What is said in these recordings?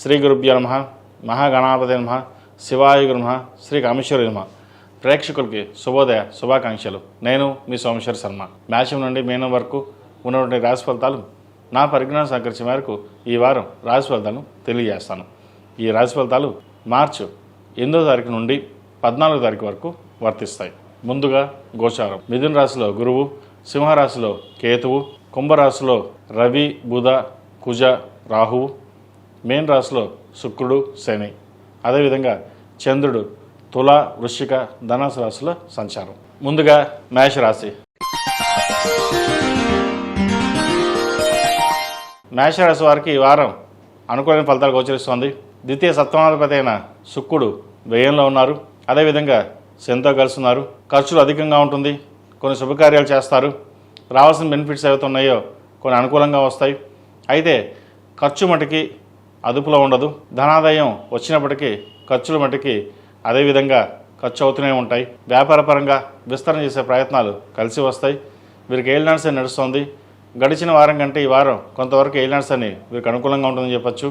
శ్రీ గురుభ్యో నమః. మహాగణాపతి నమః. శివాయ గురు నమః. శ్రీ కామేశ్వరి నమః. ప్రేక్షకులకి శుభోదయ శుభాకాంక్షలు. నేను మీ సోమేశ్వర శర్మ. మేషం నుండి మీనం వరకు ఉన్నటువంటి రాశి ఫలితాలు నా పరిజ్ఞానం సహకరించే మేరకు ఈ వారం రాశి ఫలితాలను తెలియజేస్తాను. ఈ రాశి ఫలితాలు మార్చి 8వ తారీఖు నుండి 14వ తారీఖు వరకు వర్తిస్తాయి. ముందుగా గోచారం. మిథున రాశిలో గురువు, సింహరాశిలో కేతువు, కుంభరాశిలో రవి, బుధ, కుజ, రాహువు, మేన్ రాశిలో శుక్రుడు, శని. అదేవిధంగా చంద్రుడు తుల, వృశ్చిక, ధనుసు రాశుల సంచారం. ముందుగా మేషరాశి. మేషరాశి వారికి ఈ వారం అనుకూలమైన ఫలితాలు గోచరిస్తోంది. ద్వితీయ సప్తమాధిపతి అయిన శుక్రుడు వ్యయంలో ఉన్నారు. అదేవిధంగా శనితో కలిసి ఉన్నారు. ఖర్చులు అధికంగా ఉంటుంది. కొన్ని శుభకార్యాలు చేస్తారు. రావాల్సిన బెనిఫిట్స్ ఏవైతే ఉన్నాయో కొన్ని అనుకూలంగా వస్తాయి. అయితే ఖర్చు మటుకి అదుపులో ఉండదు. ధనాదాయం వచ్చినప్పటికీ ఖర్చులు మటుకి అదేవిధంగా ఖర్చు అవుతూనే ఉంటాయి. వ్యాపారపరంగా విస్తరణ చేసే ప్రయత్నాలు కలిసి వస్తాయి. వీరికి ఏలినాడ్స్ అని నడుస్తుంది. గడిచిన వారం కంటే ఈ వారం కొంతవరకు ఏలినాడ్స్ అని వీరికి అనుకూలంగా ఉంటుందని చెప్పచ్చు.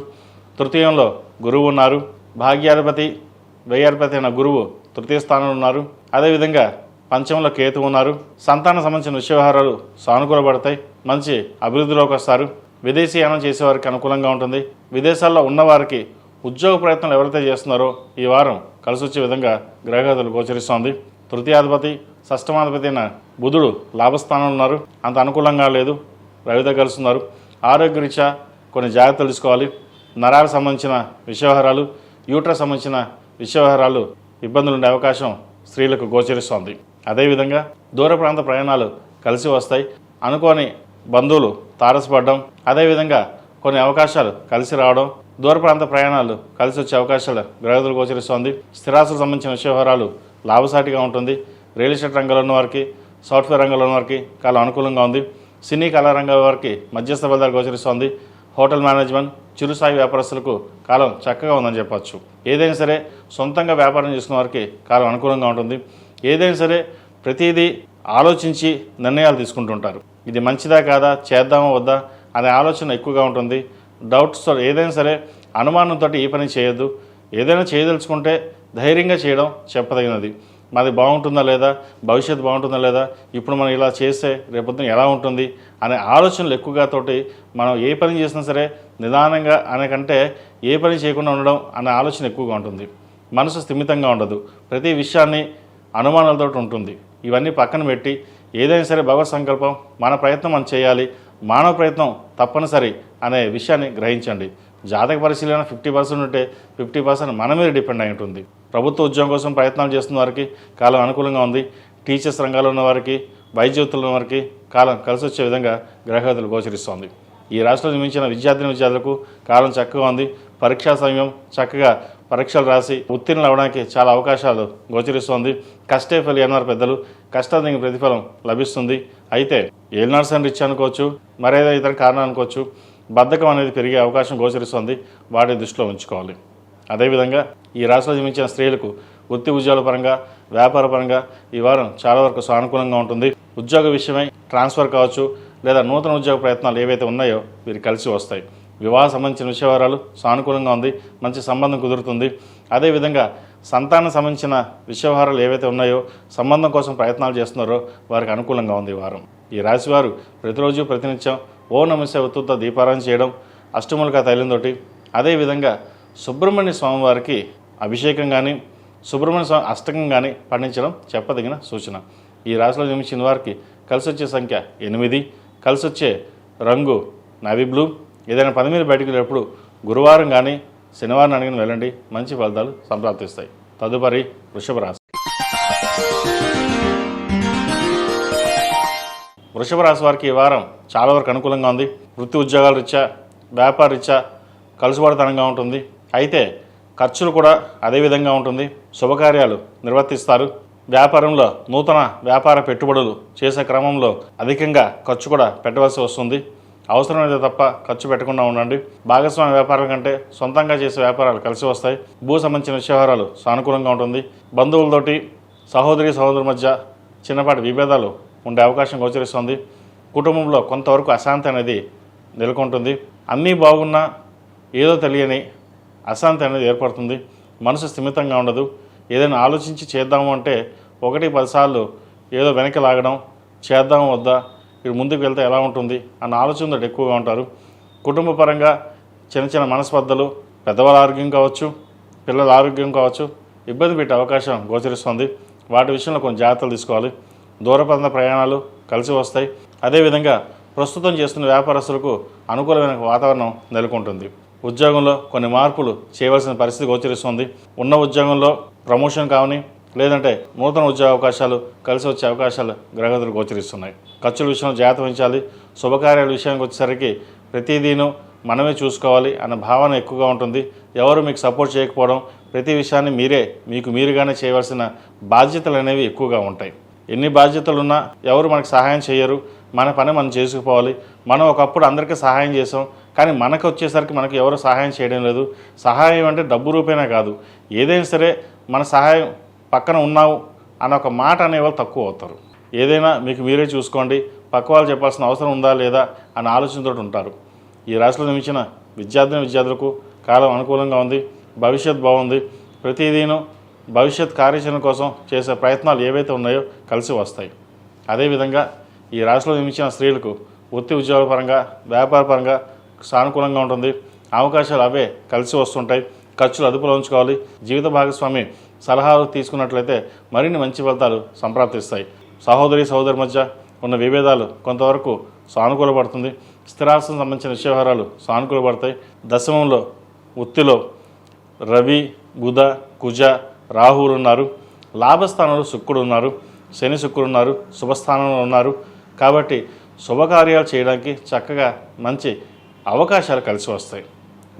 తృతీయంలో గురువు ఉన్నారు. భాగ్యాధిపతి, వ్యయాధిపతి అయిన గురువు తృతీయ స్థానంలో ఉన్నారు. అదేవిధంగా పంచమంలో కేతు ఉన్నారు. సంతానం సంబంధించిన విషయ వ్యవహారాలు సానుకూలపడతాయి. మంచి అభివృద్ధిలోకి వస్తారు. విదేశీయానం చేసేవారికి అనుకూలంగా ఉంటుంది. విదేశాల్లో ఉన్నవారికి ఉద్యోగ ప్రయత్నాలు ఎవరైతే చేస్తున్నారో ఈ వారం కలిసి వచ్చే విధంగా గ్రహగతులు గోచరిస్తోంది. తృతీయాధిపతి, షష్టమాధిపతి అయిన బుధుడు లాభస్థానంలో ఉన్నారు. అంత అనుకూలంగా లేదు. రవితో కలుస్తున్నారు. ఆరోగ్యరీత్యా కొన్ని జాగ్రత్తలు తీసుకోవాలి. నరాలకు సంబంధించిన విషయ వ్యవహారాలు, యూట్రస్ సంబంధించిన విషయ వ్యవహారాలు ఇబ్బందులు ఉండే అవకాశం స్త్రీలకు గోచరిస్తోంది. అదేవిధంగా దూర ప్రాంత ప్రయాణాలు కలిసి వస్తాయి. అనుకోని బంధువులు తారసపడడం, అదేవిధంగా కొన్ని అవకాశాలు కలిసి రావడం, దూర ప్రాంత ప్రయాణాలు కలిసి వచ్చే అవకాశాలు గ్రహగతులు గోచరిస్తోంది. స్థిరాస్తులకు సంబంధించిన విషయ వ్యవహారాలు లాభసాటిగా ఉంటుంది. రియల్ ఎస్టేట్ రంగంలో ఉన్న వారికి, సాఫ్ట్వేర్ రంగంలో ఉన్న వారికి కాలం అనుకూలంగా ఉంది. సినీ కళా రంగం వారికి మధ్యస్థ ఫలితాలు గోచరిస్తోంది. హోటల్ మేనేజ్మెంట్, చిరుస్థాయి వ్యాపారస్తులకు కాలం చక్కగా ఉందని చెప్పచ్చు. ఏదైనా సరే సొంతంగా వ్యాపారం చేసుకున్న వారికి కాలం అనుకూలంగా ఉంటుంది. ఏదైనా సరే ప్రతిదీ ఆలోచించి నిర్ణయాలు తీసుకుంటుంటారు. ఇది మంచిదా కాదా, చేద్దామా వద్దా అనే ఆలోచన ఎక్కువగా ఉంటుంది. డౌట్స్తో ఏదైనా సరే అనుమానంతో ఈ పని చేయొద్దు. ఏదైనా చేయదలుచుకుంటే ధైర్యంగా చేయడం చెప్పదగినది. మాది బాగుంటుందా లేదా, భవిష్యత్తు బాగుంటుందా లేదా, ఇప్పుడు మనం ఇలా చేస్తే రేపొద్దున ఎలా ఉంటుంది అనే ఆలోచనలు ఎక్కువగా తోటి మనం ఏ పని చేసినా సరే నిదానంగా అనే కంటే ఏ పని చేయకుండా ఉండడం అనే ఆలోచన ఎక్కువగా ఉంటుంది. మనసు స్థిమితంగా ఉండదు. ప్రతి విషయాన్ని అనుమానాలతో ఉంటుంది. ఇవన్నీ పక్కన పెట్టి ఏదైనా సరే భగవత్ సంకల్పం, మన ప్రయత్నం మనం చేయాలి, మానవ ప్రయత్నం తప్పనిసరి అనే విషయాన్ని గ్రహించండి. జాతక పరిశీలన 50% ఉంటే 50% మన మీద డిపెండ్ అయి ఉంటుంది. ప్రభుత్వ ఉద్యోగం కోసం ప్రయత్నాలు చేస్తున్న వారికి కాలం అనుకూలంగా ఉంది. టీచర్స్ రంగాల్లో ఉన్న వారికి, వైద్యుతులు ఉన్న వారికి కాలం కలిసి వచ్చే విధంగా గ్రహగతులు గోచరిస్తోంది. ఈ రాశిలో జన్మించిన విద్యార్థులకు కాలం చక్కగా ఉంది. పరీక్షా సమయం చక్కగా పరీక్షలు రాసి ఉత్తీర్ణులు అవ్వడానికి చాలా అవకాశాలు గోచరిస్తోంది. కష్టే ఫలి అన్నారు పెద్దలు. కష్టానికి ప్రతిఫలం లభిస్తుంది. అయితే ఏలినాడ్స్ అని రిచ్ అనుకోవచ్చు, మరేదో ఇతర కారణం అనుకోవచ్చు. బద్ధకం అనేది పెరిగే అవకాశం గోచరిస్తుంది. వాటి దృష్టిలో ఉంచుకోవాలి. అదేవిధంగా ఈ రాశిలో జన్మించిన స్త్రీలకు వృత్తి ఉద్యోగాల పరంగా, వ్యాపార పరంగా ఈ వారం చాలా వరకు సానుకూలంగా ఉంటుంది. ఉద్యోగ విషయమై ట్రాన్స్ఫర్ కావచ్చు, లేదా నూతన ఉద్యోగ ప్రయత్నాలు ఏవైతే ఉన్నాయో వీరు కలిసి వస్తాయి. వివాహ సంబంధించిన విషయవరాలు సానుకూలంగా ఉంది. మంచి సంబంధం కుదురుతుంది. అదేవిధంగా సంతానం సంబంధించిన విషయవహారాలు ఏవైతే ఉన్నాయో, సంబంధం కోసం ప్రయత్నాలు చేస్తున్నారో వారికి అనుకూలంగా ఉంది ఈ వారం. ఈ రాశివారు ప్రతిరోజు ప్రతినిత్యం ఓ నమస్య ఉత్తుత దీపారాయణ చేయడం, అష్టములుగా తైలంతోటి, అదేవిధంగా సుబ్రహ్మణ్య స్వామి వారికి అభిషేకం కానీ, సుబ్రహ్మణ్య స్వామి అష్టకం కానీ పండించడం చెప్పదగిన సూచన. ఈ రాశిలో జన్మించిన వారికి కలిసి వచ్చే సంఖ్య 8, కలిసి వచ్చే రంగు నవీ బ్లూ. ఏదైనా పని మీద బయటకు వెళ్ళేటప్పుడు గురువారం కానీ శనివారం అడిగిన వెళ్ళండి. మంచి ఫలితాలు సంప్రాప్తిస్తాయి. తదుపరి వృషభ రాశి. వృషభ రాశి వారికి ఈ వారం చాలా వరకు అనుకూలంగా ఉంది. వృత్తి ఉద్యోగాల రీత్యా, వ్యాపార రీత్యా కలుసుబడతనంగా ఉంటుంది. అయితే ఖర్చులు కూడా అదేవిధంగా ఉంటుంది. శుభకార్యాలు నిర్వర్తిస్తారు. వ్యాపారంలో నూతన వ్యాపార పెట్టుబడులు చేసే క్రమంలో అధికంగా ఖర్చు కూడా పెట్టవలసి వస్తుంది. అవసరమైతే తప్ప ఖర్చు పెట్టకుండా ఉండండి. భాగస్వామ్య వ్యాపారాల కంటే సొంతంగా చేసే వ్యాపారాలు కలిసి వస్తాయి. భూ సంబంధించిన విషయవహారాలు సానుకూలంగా ఉంటుంది. బంధువులతోటి, సహోదరుల మధ్య చిన్నపాటి విభేదాలు ఉండే అవకాశం గోచరిస్తుంది. కుటుంబంలో కొంతవరకు అశాంతి అనేది నెలకొంటుంది. అన్నీ బాగున్నా ఏదో తెలియని అశాంతి అనేది ఏర్పడుతుంది. మనసు స్థిమితంగా ఉండదు. ఏదైనా ఆలోచించి చేద్దాము అంటే 1-10 సార్లు ఏదో వెనక్కి లాగడం, చేద్దాం వద్దా, ఇటు ముందుకు వెళ్తే ఎలా ఉంటుంది అన్న ఆలోచనతో ఎక్కువగా ఉంటారు. కుటుంబ పరంగా చిన్న చిన్న మనస్పర్ధలు, పెద్దవాళ్ళ ఆరోగ్యం కావచ్చు, పిల్లల ఆరోగ్యం కావచ్చు, ఇబ్బంది పెట్టే అవకాశం గోచరిస్తుంది. వాటి విషయంలో కొన్ని జాగ్రత్తలు తీసుకోవాలి. దూరప్రాంత ప్రయాణాలు కలిసి వస్తాయి. అదేవిధంగా ప్రస్తుతం చేస్తున్న వ్యాపారస్తులకు అనుకూలమైన వాతావరణం నెలకొంటుంది. ఉద్యోగంలో కొన్ని మార్పులు చేయవలసిన పరిస్థితి గోచరిస్తుంది. ఉన్న ఉద్యోగంలో ప్రమోషన్ కావని, లేదంటే నూతన ఉద్యోగ అవకాశాలు కలిసి వచ్చే అవకాశాలు గ్రహగతులు గోచరిస్తున్నాయి. ఖర్చుల విషయంలో జాగ్రత్త వహించాలి. శుభకార్యాల విషయానికి వచ్చేసరికి ప్రతిదీను మనమే చూసుకోవాలి అన్న భావన ఎక్కువగా ఉంటుంది. ఎవరు మీకు సపోర్ట్ చేయకపోవడం, ప్రతి విషయాన్ని మీకు మీరుగానే చేయవలసిన బాధ్యతలు అనేవి ఎక్కువగా ఉంటాయి. ఎన్ని బాధ్యతలున్నా ఎవరు మనకు సహాయం చేయరు. మన పని మనం చేసుకుపోవాలి. మనం ఒకప్పుడు అందరికీ సహాయం చేసాం, కానీ మనకు వచ్చేసరికి మనకు ఎవరు సహాయం చేయడం లేదు. సహాయం అంటే డబ్బు రూపేనా కాదు, ఏదైనా సరే మన సహాయం పక్కన ఉన్నావు అన్న ఒక మాట అనేవాళ్ళు తక్కువ అవుతారు. ఏదైనా మీకు మీరే చూసుకోండి, పక్క వాళ్ళు చెప్పాల్సిన అవసరం ఉందా లేదా అన్న ఆలోచనతో ఉంటారు. ఈ రాశిలో జన్మించిన విద్యార్థులకు కాలం అనుకూలంగా ఉంది. భవిష్యత్ బాగుంది. ప్రతిదీను భవిష్యత్ కార్యాచరణ కోసం చేసే ప్రయత్నాలు ఏవైతే ఉన్నాయో కలిసి వస్తాయి. అదేవిధంగా ఈ రాశిలో జన్మించిన స్త్రీలకు వృత్తి ఉద్యోగాల పరంగా, వ్యాపార పరంగా సానుకూలంగా ఉంటుంది. అవకాశాలు అవే కలిసి వస్తుంటాయి. ఖర్చులు అదుపులో ఉంచుకోవాలి. జీవిత భాగస్వామి సలహాలు తీసుకున్నట్లయితే మరిన్ని మంచి ఫలితాలు సంప్రాప్తిస్తాయి. సహోదరి మధ్య ఉన్న విభేదాలు కొంతవరకు సానుకూలపడుతుంది. స్థిరాస్తికి సంబంధించిన విషయవహారాలు సానుకూలపడతాయి. దశమంలో వృత్తిలో రవి, బుధ, కుజ, రాహువులు ఉన్నారు. లాభస్థానంలో శుక్రుడు ఉన్నారు. శని శుక్రుడు ఉన్నారు. శుభస్థానంలో ఉన్నారు. కాబట్టి శుభకార్యాలు చేయడానికి చక్కగా మంచి అవకాశాలు కలిసి వస్తాయి.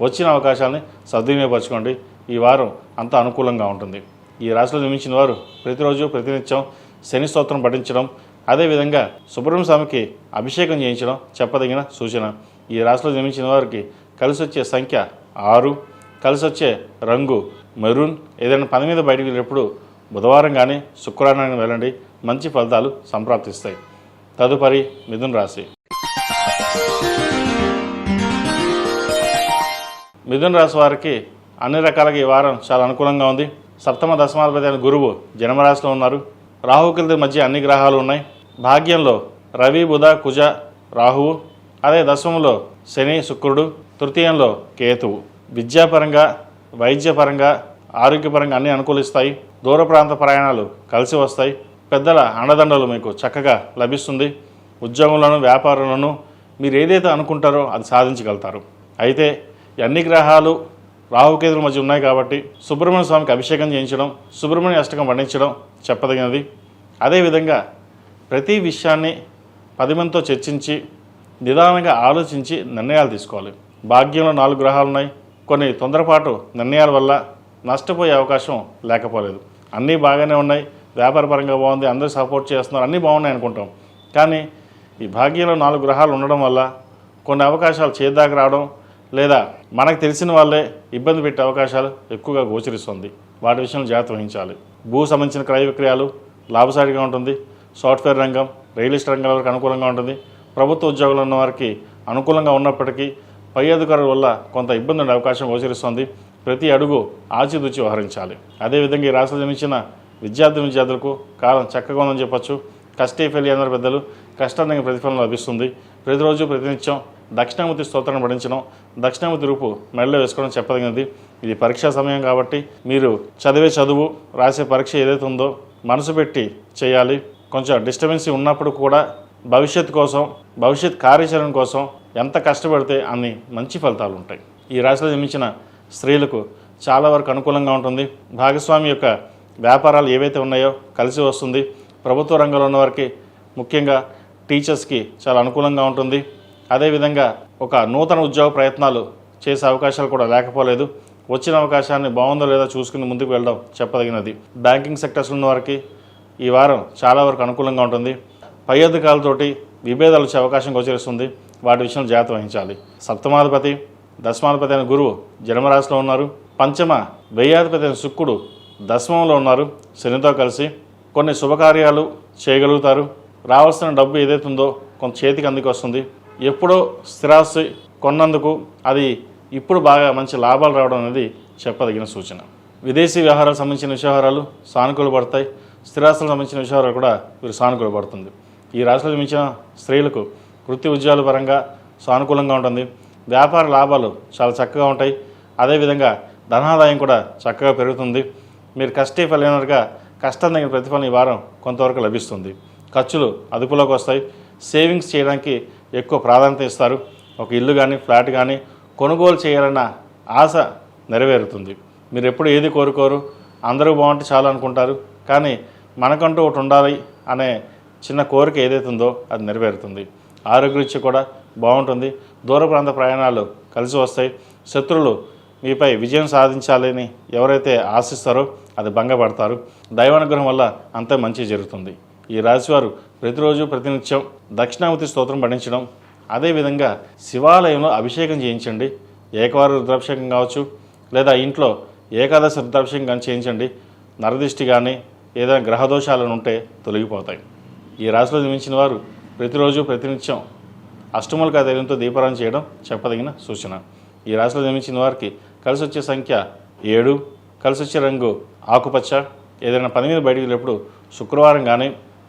వచ్చిన అవకాశాలని సద్వినియోగపరచుకోండి. ఈ వారం అంతా అనుకూలంగా ఉంటుంది. ఈ రాశిలో జన్మించిన వారు ప్రతిరోజు ప్రతినిత్యం శని స్తోత్రం పఠించడం, అదేవిధంగా సుబ్రహ్మణ్య స్వామికి అభిషేకం చేయించడం చెప్పదగిన సూచన. ఈ రాశిలో జన్మించిన వారికి కలిసి వచ్చే సంఖ్య 6, కలిసి వచ్చే రంగు మెరూన్. ఏదైనా పని మీద బయటకు వెళ్ళినప్పుడు బుధవారం కానీ శుక్రవారం వెళ్ళండి, మంచి ఫలితాలు సంప్రాప్తిస్తాయి. తదుపరి మిథున రాశి. మిథున రాశి వారికి అన్ని రకాలుగా ఈ వారం చాలా అనుకూలంగా ఉంది. సప్తమ దశమాధిపతి అయిన గురువు జన్మరాశిలో ఉన్నారు. రాహుకేతుల మధ్య అన్ని గ్రహాలు ఉన్నాయి. భాగ్యంలో రవి, బుధ, కుజ, రాహువు. అదే దశమంలో శని, శుక్రుడు. తృతీయంలో కేతువు. విద్యాపరంగా, వైద్యపరంగా, ఆరోగ్యపరంగా అన్నీ అనుకూలిస్తాయి. దూర ప్రాంత ప్రయాణాలు కలిసి వస్తాయి. పెద్దల అండదండలు మీకు చక్కగా లభిస్తుంది. ఉద్యోగంలోనూ వ్యాపారంలోనూ మీరు ఏదైతే అనుకుంటారో అది సాధించగలుగుతారు. అయితే అన్ని గ్రహాలు రాహుకేతుల మధ్య ఉన్నాయి కాబట్టి సుబ్రహ్మణ్య స్వామికి అభిషేకం చేయించడం, సుబ్రహ్మణ్య అష్టకం పండించడం చెప్పదగినది. అదేవిధంగా ప్రతి విషయాన్ని 10 మందితో చర్చించి నిదానంగా ఆలోచించి నిర్ణయాలు తీసుకోవాలి. భాగ్యంలో 4 గ్రహాలు ఉన్నాయి. కొన్ని తొందరపాటు నిర్ణయాల వల్ల నష్టపోయే అవకాశం లేకపోలేదు. అన్నీ బాగానే ఉన్నాయి. వ్యాపార పరంగా బాగుంది, అందరూ సపోర్ట్ చేస్తున్నారు, అన్నీ బాగున్నాయి అనుకుంటాం. కానీ ఈ భాగ్యంలో 4 గ్రహాలు ఉండడం వల్ల కొన్ని అవకాశాలు చేద్దాకా రావడం, లేదా మనకు తెలిసిన వాళ్ళే ఇబ్బంది పెట్టే అవకాశాలు ఎక్కువగా గోచరిస్తుంది. వాటి విషయంలో జాగ్రత్త వహించాలి. భూ సంబంధించిన క్రయ విక్రయాలు లాభసాటిగా ఉంటుంది. సాఫ్ట్వేర్ రంగం, రియల్ ఎస్టేట్ రంగాల వరకు అనుకూలంగా ఉంటుంది. ప్రభుత్వ ఉద్యోగులు ఉన్న వారికి అనుకూలంగా ఉన్నప్పటికీ పై అధికారుల వల్ల కొంత ఇబ్బంది ఉండే అవకాశం గోచరిస్తుంది. ప్రతి అడుగు ఆచితూచి వ్యవహరించాలి. అదేవిధంగా ఈ రాశిలో జన్మించిన విద్యార్థులకు కాలం చక్కగా ఉందని చెప్పచ్చు. కష్టే ఫెయిల్ అందరు పెద్దలు, కష్టానికి ప్రతిఫలం లభిస్తుంది. ప్రతిరోజు ప్రతినిత్యం దక్షిణామూర్తి స్తోత్రాన్ని పఠించడం, దక్షిణామూర్తి రూపు మెడలో వేసుకోవడం చెప్పదగినది. ఇది పరీక్షా సమయం కాబట్టి మీరు చదివే చదువు, రాసే పరీక్ష ఏదైతే ఉందో మనసు పెట్టి చేయాలి. కొంచెం డిస్టర్బెన్సీ ఉన్నప్పుడు కూడా భవిష్యత్తు కోసం, భవిష్యత్ కార్యాచరణ కోసం ఎంత కష్టపడితే అన్ని మంచి ఫలితాలు ఉంటాయి. ఈ రాశిలో జన్మించిన స్త్రీలకు చాలా వరకు అనుకూలంగా ఉంటుంది. భాగస్వామి యొక్క వ్యాపారాలు ఏవైతే ఉన్నాయో కలిసి వస్తుంది. ప్రభుత్వ రంగంలో ఉన్న వారికి, ముఖ్యంగా టీచర్స్కి చాలా అనుకూలంగా ఉంటుంది. అదేవిధంగా ఒక నూతన ఉద్యోగ ప్రయత్నాలు చేసే అవకాశాలు కూడా లేకపోలేదు. వచ్చిన అవకాశాన్ని బాగుందో లేదో చూసుకుని ముందుకు వెళ్ళడం చెప్పదగినది. బ్యాంకింగ్ సెక్టర్స్లో ఉన్న వారికి ఈ వారం చాలా వరకు అనుకూలంగా ఉంటుంది. పై అధికారులతోటి విభేదాలు వచ్చే అవకాశం గోచరిస్తుంది. వాటి విషయంలో జాగ్రత్త వహించాలి. సప్తమాధిపతి, దశమాధిపతి అయిన గురువు జన్మరాశిలో ఉన్నారు. పంచమ వ్యయాధిపతి అయిన శుక్రుడు దశమంలో ఉన్నారు. శనితో కలిసి కొన్ని శుభకార్యాలు చేయగలుగుతారు. రావాల్సిన డబ్బు ఏదైతే ఉందో కొంత చేతికి అందుకు వస్తుంది. ఎప్పుడో స్థిరాస్తి కొన్నందుకు అది ఇప్పుడు బాగా మంచి లాభాలు రావడం అనేది చెప్పదగిన సూచన. విదేశీ వ్యవహారాలకు సంబంధించిన వ్యవహారాలు సానుకూల పడతాయి. స్థిరాస్తులకు సంబంధించిన వ్యవహారాలు కూడా వీరు సానుకూల పడుతుంది. ఈ రాశిలో జన్మించిన స్త్రీలకు వృత్తి ఉద్యోగాల పరంగా సానుకూలంగా ఉంటుంది. వ్యాపార లాభాలు చాలా చక్కగా ఉంటాయి. అదేవిధంగా ధనాదాయం కూడా చక్కగా పెరుగుతుంది. మీరు కష్టే ఫలైనగా కష్టం తగిన ప్రతిఫలం ఈ వారం కొంతవరకు లభిస్తుంది. ఖర్చులు అదుపులోకి వస్తాయి. సేవింగ్స్ చేయడానికి ఎక్కువ ప్రాధాన్యత ఇస్తారు. ఒక ఇల్లు కానీ ఫ్లాట్ కానీ కొనుగోలు చేయాలన్న ఆశ నెరవేరుతుంది. మీరు ఎప్పుడు ఏది కోరుకోరు, అందరూ బాగుంటే చాలు అనుకుంటారు. కానీ మనకంటూ ఒకటి ఉండాలి అనే చిన్న కోరిక ఏదైతే ఉందో అది నెరవేరుతుంది. ఆరోగ్యరీత్యా కూడా బాగుంటుంది. దూర ప్రాంత ప్రయాణాలు కలిసి వస్తాయి. శత్రువులు మీపై విజయం సాధించాలని ఎవరైతే ఆశిస్తారో అది భంగపడతారు. దైవానుగ్రహం వల్ల అంతా మంచి జరుగుతుంది. ఈ రాశివారు ప్రతిరోజు ప్రతినిత్యం దక్షిణామూర్తి స్తోత్రం పఠించడం, అదేవిధంగా శివాలయంలో అభిషేకం చేయించండి. ఏకవార రుద్రాభిషేకం కావచ్చు, లేదా ఇంట్లో ఏకాదశి రుద్రాభిషేకం కానీ చేయించండి. నరదిష్టి కానీ ఏదైనా గ్రహదోషాలను ఉంటే తొలగిపోతాయి. ఈ రాశిలో జన్మించిన వారు ప్రతిరోజు ప్రతినిత్యం అష్టములుగా ధైర్యంతో దీపారాధన చేయడం చెప్పదగిన సూచన. ఈ రాశిలో జన్మించిన వారికి కలిసి వచ్చే సంఖ్య 7, కలిసి వచ్చే రంగు ఆకుపచ్చ. ఏదైనా పని మీద బయటికి వెళ్ళినప్పుడు శుక్రవారం కానీ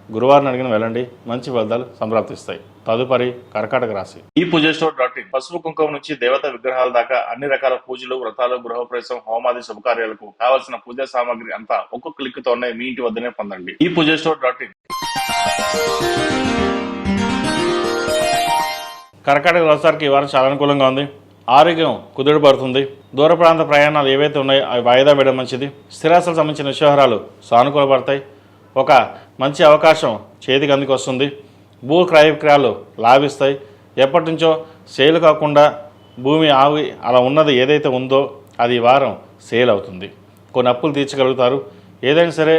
గురువారం అడిగిన వెళ్ళండి, మంచి ఫలితాలు సంప్రాప్తిస్తాయి. తదుపరి కర్కాటక రాశి. ఈ పూజస్టోర్.in పసుపు కుంకుమ నుంచి దేవత విగ్రహాల దాకా అన్ని రకాల పూజలు, వ్రతాలు, గృహప్రవేశం, హోమాది శుభకార్యాలకు కావలసిన పూజా సామాగ్రి అంతా ఒక్కొక్క క్లిక్తోనే మీ ఇంటి వద్దనే పొందండి. ఈ పూజస్టోర్.in. కర్కాటక రాశికి ఈ వారం చాలా అనుకూలంగా ఉంది. ఆరోగ్యం కుదుటపడుతుంది. దూర ప్రాంత ప్రయాణాలు ఏవైతే ఉన్నాయో అవి వాయిదా వేయడం మంచిది. స్థిరాస్తులకు సంబంధించిన వ్యవహారాలు సానుకూలపడతాయి. ఒక మంచి అవకాశం చేతికి అందుకు వస్తుంది. భూ క్రయ విక్రయాలు లాభిస్తాయి. ఎప్పటి నుంచో సేల్ కాకుండా భూమి ఆవి అలా ఉన్నది ఏదైతే ఉందో అది ఈ వారం సేల్ అవుతుంది. కొన్ని అప్పులు తీర్చగలుగుతారు. ఏదైనా సరే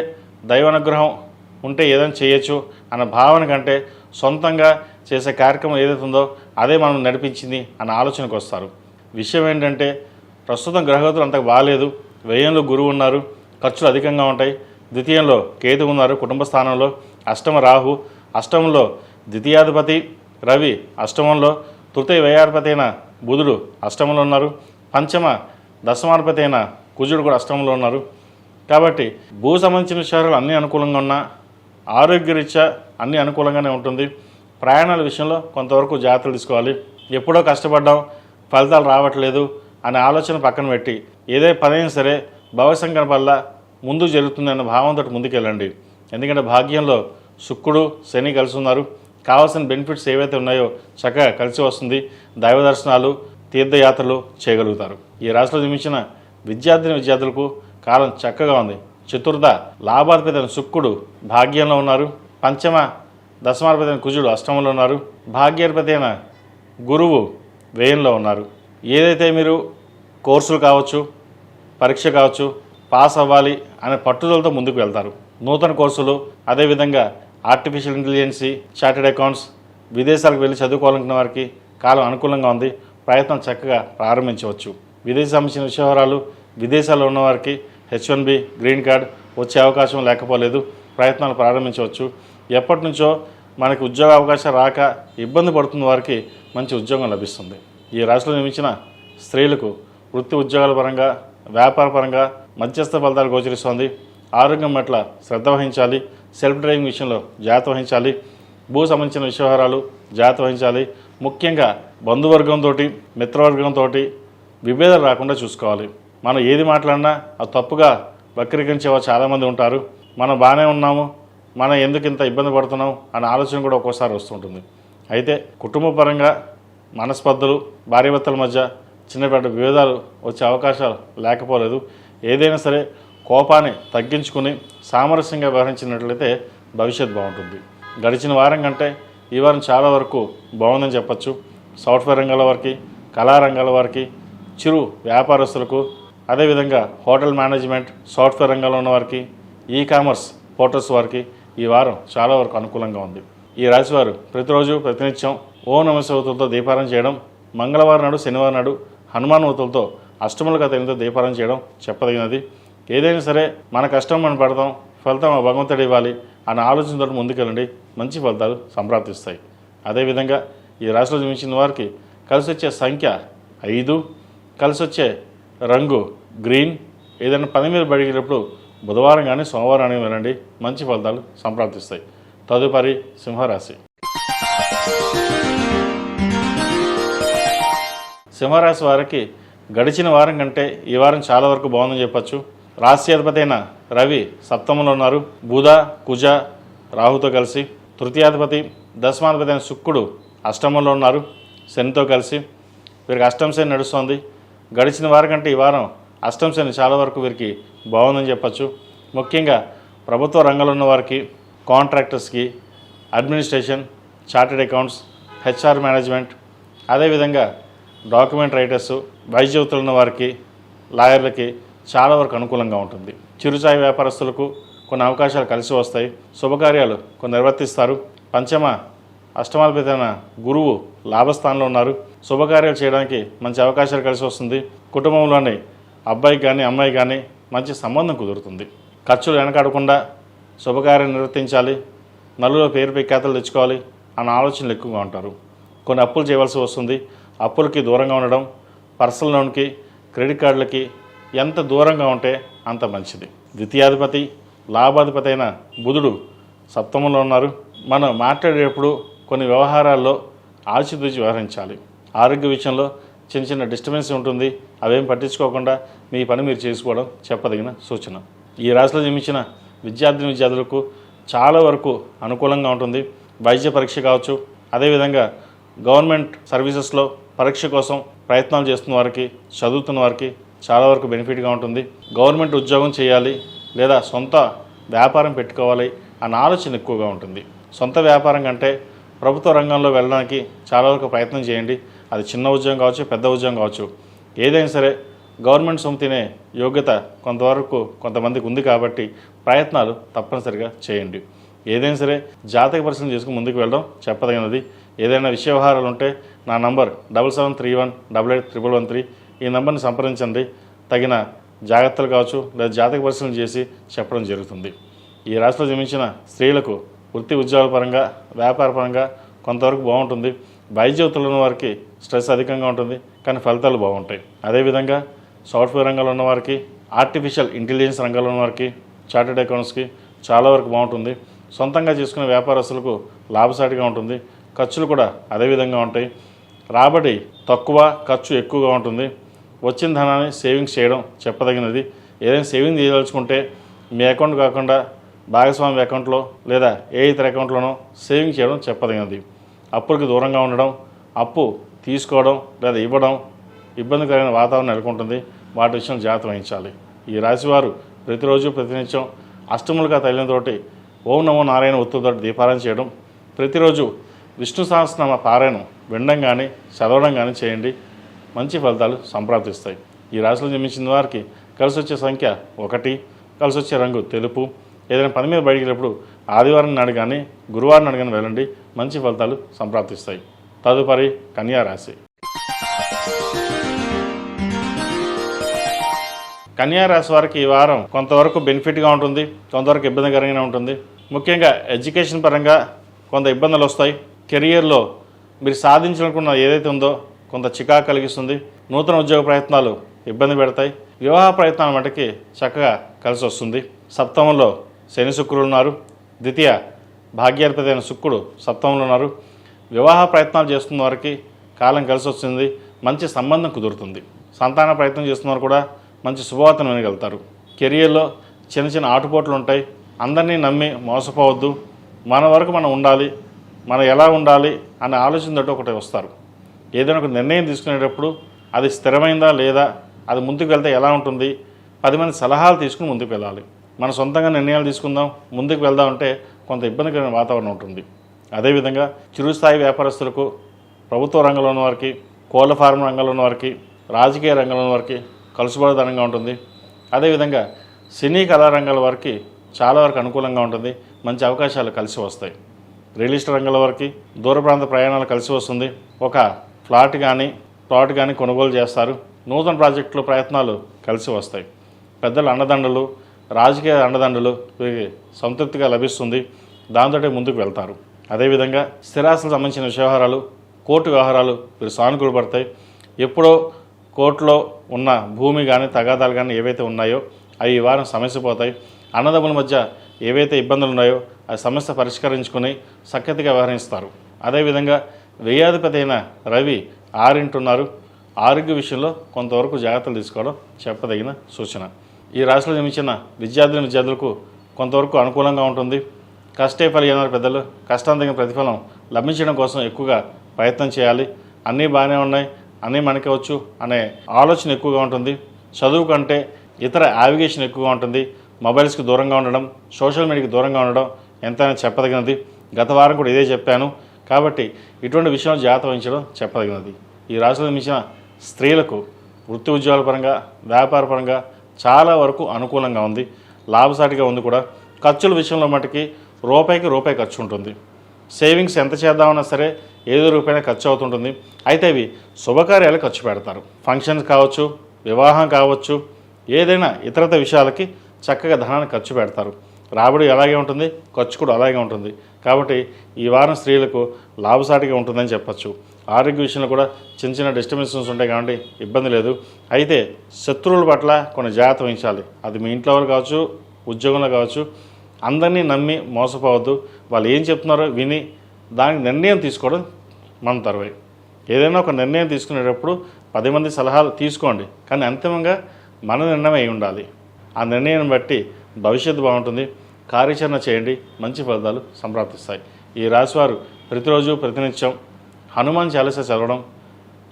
దైవానుగ్రహం ఉంటే ఏదైనా చేయొచ్చు అన్న భావన కంటే సొంతంగా చేసే కార్యక్రమం ఏదైతే ఉందో అదే మనం నడిపించింది అన్న ఆలోచనకు వస్తారు. విషయం ఏంటంటే ప్రస్తుతం గ్రహగతులు అంతకు బాగాలేదు. వ్యయంలో గురువు ఉన్నారు, ఖర్చులు అధికంగా ఉంటాయి. ద్వితీయంలో కేతు ఉన్నారు కుటుంబ స్థానంలో. అష్టమ రాహు, అష్టమంలో ద్వితీయాధిపతి రవి, అష్టమంలో తృతీయ వ్యయాధిపతి అయిన బుధుడు అష్టమంలో ఉన్నారు. పంచమ దశమాధిపతి అయిన కుజుడు కూడా అష్టమంలో ఉన్నారు. కాబట్టి భూ సంబంధించిన విషయాలు అన్నీ అనుకూలంగా ఉన్నా ఆరోగ్యరీత్యా అన్నీ అనుకూలంగానే ఉంటుంది. ప్రయాణాల విషయంలో కొంతవరకు జాగ్రత్తలు తీసుకోవాలి. ఎప్పుడో కష్టపడ్డాం ఫలితాలు రావట్లేదు అనే ఆలోచన పక్కన పెట్టి ఏదే పనైనా సరే భవిష్యంగా వల్ల ముందు జరుగుతుందన్న భావంతో ముందుకెళ్ళండి. ఎందుకంటే భాగ్యంలో శుక్రుడు శని కలిసి ఉన్నారు. కావాల్సిన బెనిఫిట్స్ ఏవైతే ఉన్నాయో చక్కగా కలిసి వస్తుంది. దైవ దర్శనాలు, తీర్థయాత్రలు చేయగలుగుతారు. ఈ రాశిలో జన్మించిన విద్యార్థులకు కాలం చక్కగా ఉంది. చతుర్థ లాభాధిపతి అయిన శుక్రుడు భాగ్యంలో ఉన్నారు. పంచమ దశమాధిపతి అయిన కుజుడు అష్టమంలో ఉన్నారు. భాగ్యాధిపతి అయిన గురువు వ్యయంలో ఉన్నారు. ఏదైతే మీరు కోర్సులు కావచ్చు, పరీక్ష కావచ్చు, పాస్ అవ్వాలి అనే పట్టుదలతో ముందుకు వెళ్తారు. నూతన కోర్సులు, అదేవిధంగా ఆర్టిఫిషియల్ ఇంటెలిజెన్సీ, చార్టెడ్ అకౌంట్స్, విదేశాలకు వెళ్ళి చదువుకోవాలనుకున్న వారికి కాలం అనుకూలంగా ఉంది. ప్రయత్నం చక్కగా ప్రారంభించవచ్చు. విదేశీ సంబంధించిన విషయాలు విదేశాల్లో ఉన్నవారికి H1B గ్రీన్ కార్డ్ వచ్చే అవకాశం లేకపోలేదు. ప్రయత్నాలు ప్రారంభించవచ్చు. ఎప్పటి నుంచో మనకి ఉద్యోగ అవకాశం రాక ఇబ్బంది పడుతున్న వారికి మంచి ఉద్యోగం లభిస్తుంది. ఈ రాశిలో జన్మించిన స్త్రీలకు వృత్తి ఉద్యోగాల పరంగా, వ్యాపార పరంగా మధ్యస్థ ఫలితాలు గోచరిస్తోంది. ఆరోగ్యం పట్ల శ్రద్ధ వహించాలి. సెల్ఫ్ డ్రైవింగ్ విషయంలో జాగ్రత్త వహించాలి. భూ సంబంధించిన విషయాలు జాగ్రత్త వహించాలి. ముఖ్యంగా బంధువర్గంతో, మిత్రవర్గంతో విభేదాలు రాకుండా చూసుకోవాలి. మనం ఏది మాట్లాడినా అది తప్పుగా వక్రీకరించేవారు చాలామంది ఉంటారు. మనం బాగానే ఉన్నాము, మనం ఎందుకు ఇంత ఇబ్బంది పడుతున్నాం అనే ఆలోచన కూడా ఒక్కోసారి వస్తుంటుంది. అయితే కుటుంబ పరంగా మనస్పర్ధలు, భార్యాభర్తల మధ్య చిన్నపాటి విభేదాలు వచ్చే అవకాశాలు లేకపోలేదు. ఏదైనా సరే కోపాన్ని తగ్గించుకుని సామరస్యంగా వ్యవహరించినట్లయితే భవిష్యత్తు బాగుంటుంది. గడిచిన వారం కంటే ఈ వారం చాలా వరకు బాగుందని చెప్పచ్చు. సాఫ్ట్వేర్ రంగాల వారికి, కళారంగాల వారికి, చిరు వ్యాపారస్తులకు, అదేవిధంగా హోటల్ మేనేజ్మెంట్, సాఫ్ట్వేర్ రంగంలో ఉన్న వారికి, ఈ కామర్స్ పోర్టల్స్ వారికి ఈ వారం చాలా వరకు అనుకూలంగా ఉంది. ఈ రాశివారు ప్రతిరోజు ప్రతినిత్యం ఓం నమః శివాయతో దీపారాధన చేయడం, మంగళవారం నాడు, శనివారం నాడు హనుమాన్ వతులతో అష్టములుగా తగినతో దీపారాధన చేయడం చెప్పదగినది. ఏదైనా సరే మన కష్టం మనం పడతాం, ఫలితం ఆ భగవంతుడు ఇవ్వాలి అన్న ఆలోచనతో ముందుకెళ్ళండి, మంచి ఫలితాలు సంప్రాప్తిస్తాయి. అదేవిధంగా ఈ రాశిలో జన్మించిన వారికి కలిసి వచ్చే సంఖ్య 5, కలిసి వచ్చే రంగు గ్రీన్. ఏదైనా పని మీద బయటికి బుధవారం కానీ సోమవారం కానీ వెళ్ళండి, మంచి ఫలితాలు సంప్రాప్తిస్తాయి. తదుపరి సింహరాశి. సింహరాశి వారికి గడిచిన వారం కంటే ఈ వారం చాలా వరకు బాగుందని చెప్పచ్చు. రాశి అధిపతి అయిన రవి సప్తమంలో ఉన్నారు, బుధ కుజ రాహుతో కలిసి. తృతీయాధిపతి దశమాధిపతి అయిన శుక్రుడు అష్టమంలో ఉన్నారు శనితో కలిసి. వీరికి అష్టమ శని నడుస్తోంది. గడిచిన వారం కంటే ఈ వారం అష్టమ శని చాలా వరకు వీరికి బాగుందని చెప్పచ్చు. ముఖ్యంగా ప్రభుత్వ రంగంలో ఉన్న వారికి, కాంట్రాక్టర్స్కి, administration, chartered accounts, HR management, అదేవిధంగా డాక్యుమెంట్ రైటర్సు, వైద్య వృత్తులు ఉన్న వారికి, లాయర్లకి చాలా వరకు అనుకూలంగా ఉంటుంది. చిరుచాయి వ్యాపారస్తులకు కొన్ని అవకాశాలు కలిసి వస్తాయి. శుభకార్యాలు కొన్ని నిర్వర్తిస్తారు. పంచమ అష్టమాధిపతి అయిన గురువు లాభస్థానంలో ఉన్నారు. శుభకార్యాలు చేయడానికి మంచి అవకాశాలు కలిసి వస్తుంది. కుటుంబంలోని అబ్బాయికి కానీ అమ్మాయి కానీ మంచి సంబంధం కుదురుతుంది. ఖర్చులు వెనకాడకుండా శుభకార్యం నిర్వర్తించాలి, నలుగురు పేరు ప్రఖ్యాతలు తెచ్చుకోవాలి అన్న ఆలోచనలు ఎక్కువగా ఉంటారు. కొన్ని అప్పులు చేయవలసి వస్తుంది. అప్పులకి దూరంగా ఉండడం, పర్సనల్ లోన్కి, క్రెడిట్ కార్డులకి ఎంత దూరంగా ఉంటే అంత మంచిది. ద్వితీయాధిపతి లాభాధిపతి అయిన బుధుడు సప్తమంలో ఉన్నారు. మనం మాట్లాడేటప్పుడు కొన్ని వ్యవహారాల్లో ఆచితూచి వ్యవహరించాలి. ఆరోగ్య విషయంలో చిన్న చిన్న డిస్టర్బెన్స్ ఉంటుంది. అవేం పట్టించుకోకుండా మీ పని మీరు చేసుకోవడం చెప్పదగిన సూచన. ఈ రాశిలో జన్మించిన విద్యార్థులకు చాలా వరకు అనుకూలంగా ఉంటుంది. వైద్య పరీక్ష కావచ్చు, అదేవిధంగా గవర్నమెంట్ సర్వీసెస్లో పరీక్ష కోసం ప్రయత్నాలు చేస్తున్న వారికి, చదువుతున్న వారికి చాలా వరకు బెనిఫిట్గా ఉంటుంది. గవర్నమెంట్ ఉద్యోగం చేయాలి లేదా సొంత వ్యాపారం పెట్టుకోవాలి అన్న ఆలోచన ఎక్కువగా ఉంటుంది. సొంత వ్యాపారం కంటే ప్రభుత్వ రంగంలో వెళ్ళడానికి చాలా వరకు ప్రయత్నం చేయండి. అది చిన్న ఉద్యోగం కావచ్చు, పెద్ద ఉద్యోగం కావచ్చు, ఏదైనా సరే గవర్నమెంట్ సొమ్ము తినే యోగ్యత కొంతమందికి ఉంది కాబట్టి ప్రయత్నాలు తప్పనిసరిగా చేయండి. ఏదైనా సరే జాతక పరిశీలన చేసుకుని ముందుకు వెళ్ళడం చెప్పదగినది. ఏదైనా విషయ వ్యవహారాలు ఉంటే నా నంబర్ 7731881113 ఈ నెంబర్ని సంప్రదించండి. తగిన జాగ్రత్తలు కావచ్చు లేదా జాతక పరిశీలన చేసి చెప్పడం జరుగుతుంది. ఈ రాశిలో జన్మించిన స్త్రీలకు వృత్తి ఉద్యోగాల పరంగా, వ్యాపార పరంగా కొంతవరకు బాగుంటుంది. వైద్య వృత్తులు ఉన్న వారికి స్ట్రెస్ అధికంగా ఉంటుంది, కానీ ఫలితాలు బాగుంటాయి. అదేవిధంగా సాఫ్ట్వేర్ రంగంలో ఉన్న వారికి, ఆర్టిఫిషియల్ ఇంటెలిజెన్స్ రంగంలో ఉన్న వారికి, చార్టెడ్ అకౌంట్స్కి చాలా వరకు బాగుంటుంది. సొంతంగా చేసుకునే వ్యాపారస్తులకు లాభసాటిగా ఉంటుంది. ఖర్చులు కూడా అదేవిధంగా ఉంటాయి. రాబడి తక్కువ, ఖర్చు ఎక్కువగా ఉంటుంది. వచ్చిన ధనాన్ని సేవింగ్స్ చేయడం చెప్పదగినది. ఏదైనా సేవింగ్ చేయదలుచుకుంటే మీ అకౌంట్ కాకుండా భాగస్వామి అకౌంట్లో లేదా ఏ ఇతర అకౌంట్లోనో సేవింగ్ చేయడం చెప్పదగినది. అప్పులకి దూరంగా ఉండడం, అప్పు తీసుకోవడం లేదా ఇవ్వడం ఇబ్బందికరమైన వాతావరణం నెలకొంటుంది. వాటి విషయం జాగ్రత్త వహించాలి. ఈ రాశివారు ప్రతిరోజు ప్రతినిత్యం అష్టములుగా తైలంతోటి ఓం నమో నారాయణ ఒత్తులతో దీపారాయణ చేయడం, ప్రతిరోజు విష్ణు సహస్రనామ పారాయణం వినడం కానీ చదవడం కానీ చేయండి. మంచి ఫలితాలు సంప్రాప్తిస్తాయి. ఈ రాశిలో జన్మించిన వారికి కలిసి వచ్చే సంఖ్య 1, కలిసి వచ్చే రంగు తెలుపు. ఏదైనా పని మీద బయటికి వెళ్ళినప్పుడు ఆదివారం నాడు కానీ గురువారం నాడు కానీ వెళ్ళండి, మంచి ఫలితాలు సంప్రాప్తిస్తాయి. తదుపరి కన్యా రాశి. కన్యా రాశి వారికి ఈ వారం కొంతవరకు బెనిఫిట్గా ఉంటుంది, కొంతవరకు ఇబ్బందికరంగా ఉంటుంది. ముఖ్యంగా ఎడ్యుకేషన్ పరంగా కొంత ఇబ్బందులు వస్తాయి. కెరియర్లో మీరు సాధించాలనుకున్న ఏదైతే ఉందో కొంత చికాకు కలిగిస్తుంది. నూతన ఉద్యోగ ప్రయత్నాలు ఇబ్బంది పెడతాయి. వివాహ ప్రయత్నాల మటుకి చక్కగా కలిసి వస్తుంది. సప్తమంలో శని శుక్రులు ఉన్నారు. ద్వితీయ భాగ్యాధిపతి అయిన శుక్రుడు సప్తమంలో ఉన్నారు. వివాహ ప్రయత్నాలు చేస్తున్న వారికి కాలం కలిసి వస్తుంది. మంచి సంబంధం కుదురుతుంది. సంతాన ప్రయత్నం చేస్తున్న వారు కూడా మంచి శుభవార్తను వినగలుగుతారు. కెరియర్లో చిన్న చిన్న ఆటుపోట్లు ఉంటాయి. అందరినీ నమ్మి మోసపోవద్దు. మన వరకు మనం ఉండాలి, మనం ఎలా ఉండాలి అనే ఆలోచనతో ఒకటి వస్తారు. ఏదైనా ఒక నిర్ణయం తీసుకునేటప్పుడు అది స్థిరమైందా లేదా, అది ముందుకు వెళ్తే ఎలా ఉంటుంది, 10 మంది సలహాలు తీసుకుని ముందుకు వెళ్ళాలి. మన సొంతంగా నిర్ణయాలు తీసుకుందాం, ముందుకు వెళ్దాం అంటే కొంత ఇబ్బందికరమైన వాతావరణం ఉంటుంది. అదేవిధంగా చిరుస్థాయి వ్యాపారస్తులకు, ప్రభుత్వ రంగంలో ఉన్న వారికి, కోళ్ల ఫార్మ్ రంగంలో ఉన్న వారికి, రాజకీయ రంగంలో ఉన్న వారికి కలుసుబడదనంగా ఉంటుంది. అదేవిధంగా సినీ కళారంగాల వారికి చాలా వరకు అనుకూలంగా ఉంటుంది. మంచి అవకాశాలు కలిసి వస్తాయి. రియల్ ఎస్టేట్ రంగాల వారికి దూర ప్రాంత ప్రయాణాలు కలిసి వస్తుంది. ఒక ప్లాట్ కానీ కొనుగోలు చేస్తారు. నూతన ప్రాజెక్టులు ప్రయత్నాలు కలిసి వస్తాయి. పెద్దల అండదండలు, రాజకీయ అండదండలు వీరికి సంతృప్తిగా లభిస్తుంది. దాంతో ముందుకు వెళ్తారు. అదేవిధంగా స్థిరాస్తులకు సంబంధించిన వ్యవహారాలు, కోర్టు వ్యవహారాలు వీరు సానుకూలపడతాయి. ఎప్పుడో కోర్టులో ఉన్న భూమి కానీ తగాదాలు కానీ ఏవైతే ఉన్నాయో అవి ఈ వారం సమస్యపోతాయి. అన్నదమ్ముల మధ్య ఏవైతే ఇబ్బందులు ఉన్నాయో ఆ సమస్య పరిష్కరించుకొని సఖ్యతగా వ్యవహరిస్తారు. అదేవిధంగా వ్యయాధిపతి అయిన రవి 6 ఉన్నారు. ఆరోగ్య విషయంలో కొంతవరకు జాగ్రత్తలు తీసుకోవడం చెప్పదగిన సూచన. ఈ రాశిలో జన్మించిన విద్యార్థులకు కొంతవరకు అనుకూలంగా ఉంటుంది. కష్టే ఫలి అన్నారు పెద్దలు. కష్టం తగిన ప్రతిఫలం లభించడం కోసం ఎక్కువగా ప్రయత్నం చేయాలి. అన్నీ బాగానే ఉన్నాయి, అన్నీ మనకే వచ్చు అనే ఆలోచన ఎక్కువగా ఉంటుంది. చదువు కంటే ఇతర యావిగేషన్ ఎక్కువగా ఉంటుంది. మొబైల్స్కి దూరంగా ఉండడం, సోషల్ మీడియాకి దూరంగా ఉండడం ఎంతైనా చెప్పదగినది. గత వారం కూడా ఇదే చెప్పాను. కాబట్టి ఇటువంటి విషయంలో జాగ్రత్త వహించడం చెప్పదగినది. ఈ రాశిలో మించిన స్త్రీలకు వృత్తి ఉద్యోగాల పరంగా, వ్యాపార పరంగా చాలా వరకు అనుకూలంగా ఉంది. లాభసాటిగా ఉంది కూడా. ఖర్చుల విషయంలో మటుకి రూపాయి ఖర్చు ఉంటుంది. సేవింగ్స్ ఎంత చేద్దామన్నా సరే ఏదో రూపాయినా ఖర్చు అవుతుంటుంది. అయితే అవి శుభకార్యాలు ఖర్చు పెడతారు. ఫంక్షన్స్ కావచ్చు, వివాహం కావచ్చు, ఏదైనా ఇతరత విషయాలకి చక్కగా ధనాన్ని ఖర్చు పెడతారు. రాబడి అలాగే ఉంటుంది, ఖర్చు కూడా అలాగే ఉంటుంది. కాబట్టి ఈ వారం స్త్రీలకు లాభసాటిగా ఉంటుందని చెప్పచ్చు. ఆరోగ్య విషయంలో కూడా చిన్న డిస్టర్బెన్సెస్ ఉంటాయి కాబట్టి ఇబ్బంది లేదు. అయితే శత్రువుల పట్ల కొన్ని జాగ్రత్త వహించాలి. అది మీ ఇంట్లో వాళ్ళు కావచ్చు, ఉద్యోగంలో కావచ్చు. అందరినీ నమ్మి మోసపోవద్దు. వాళ్ళు ఏం చెప్తున్నారో విని దానికి నిర్ణయం తీసుకోవడం మన తరవై. ఏదైనా ఒక నిర్ణయం తీసుకునేటప్పుడు 10 మంది సలహాలు తీసుకోండి, కానీ అంతిమంగా మన నిర్ణయం అయి ఉండాలి. ఆ నిర్ణయాన్ని బట్టి భవిష్యత్తు బాగుంటుంది. కార్యాచరణ చేయండి, మంచి ఫలితాలు సంప్రాప్తిస్తాయి. ఈ రాశివారు ప్రతిరోజు ప్రతినిత్యం హనుమాన్ చాలీసా చదవడం,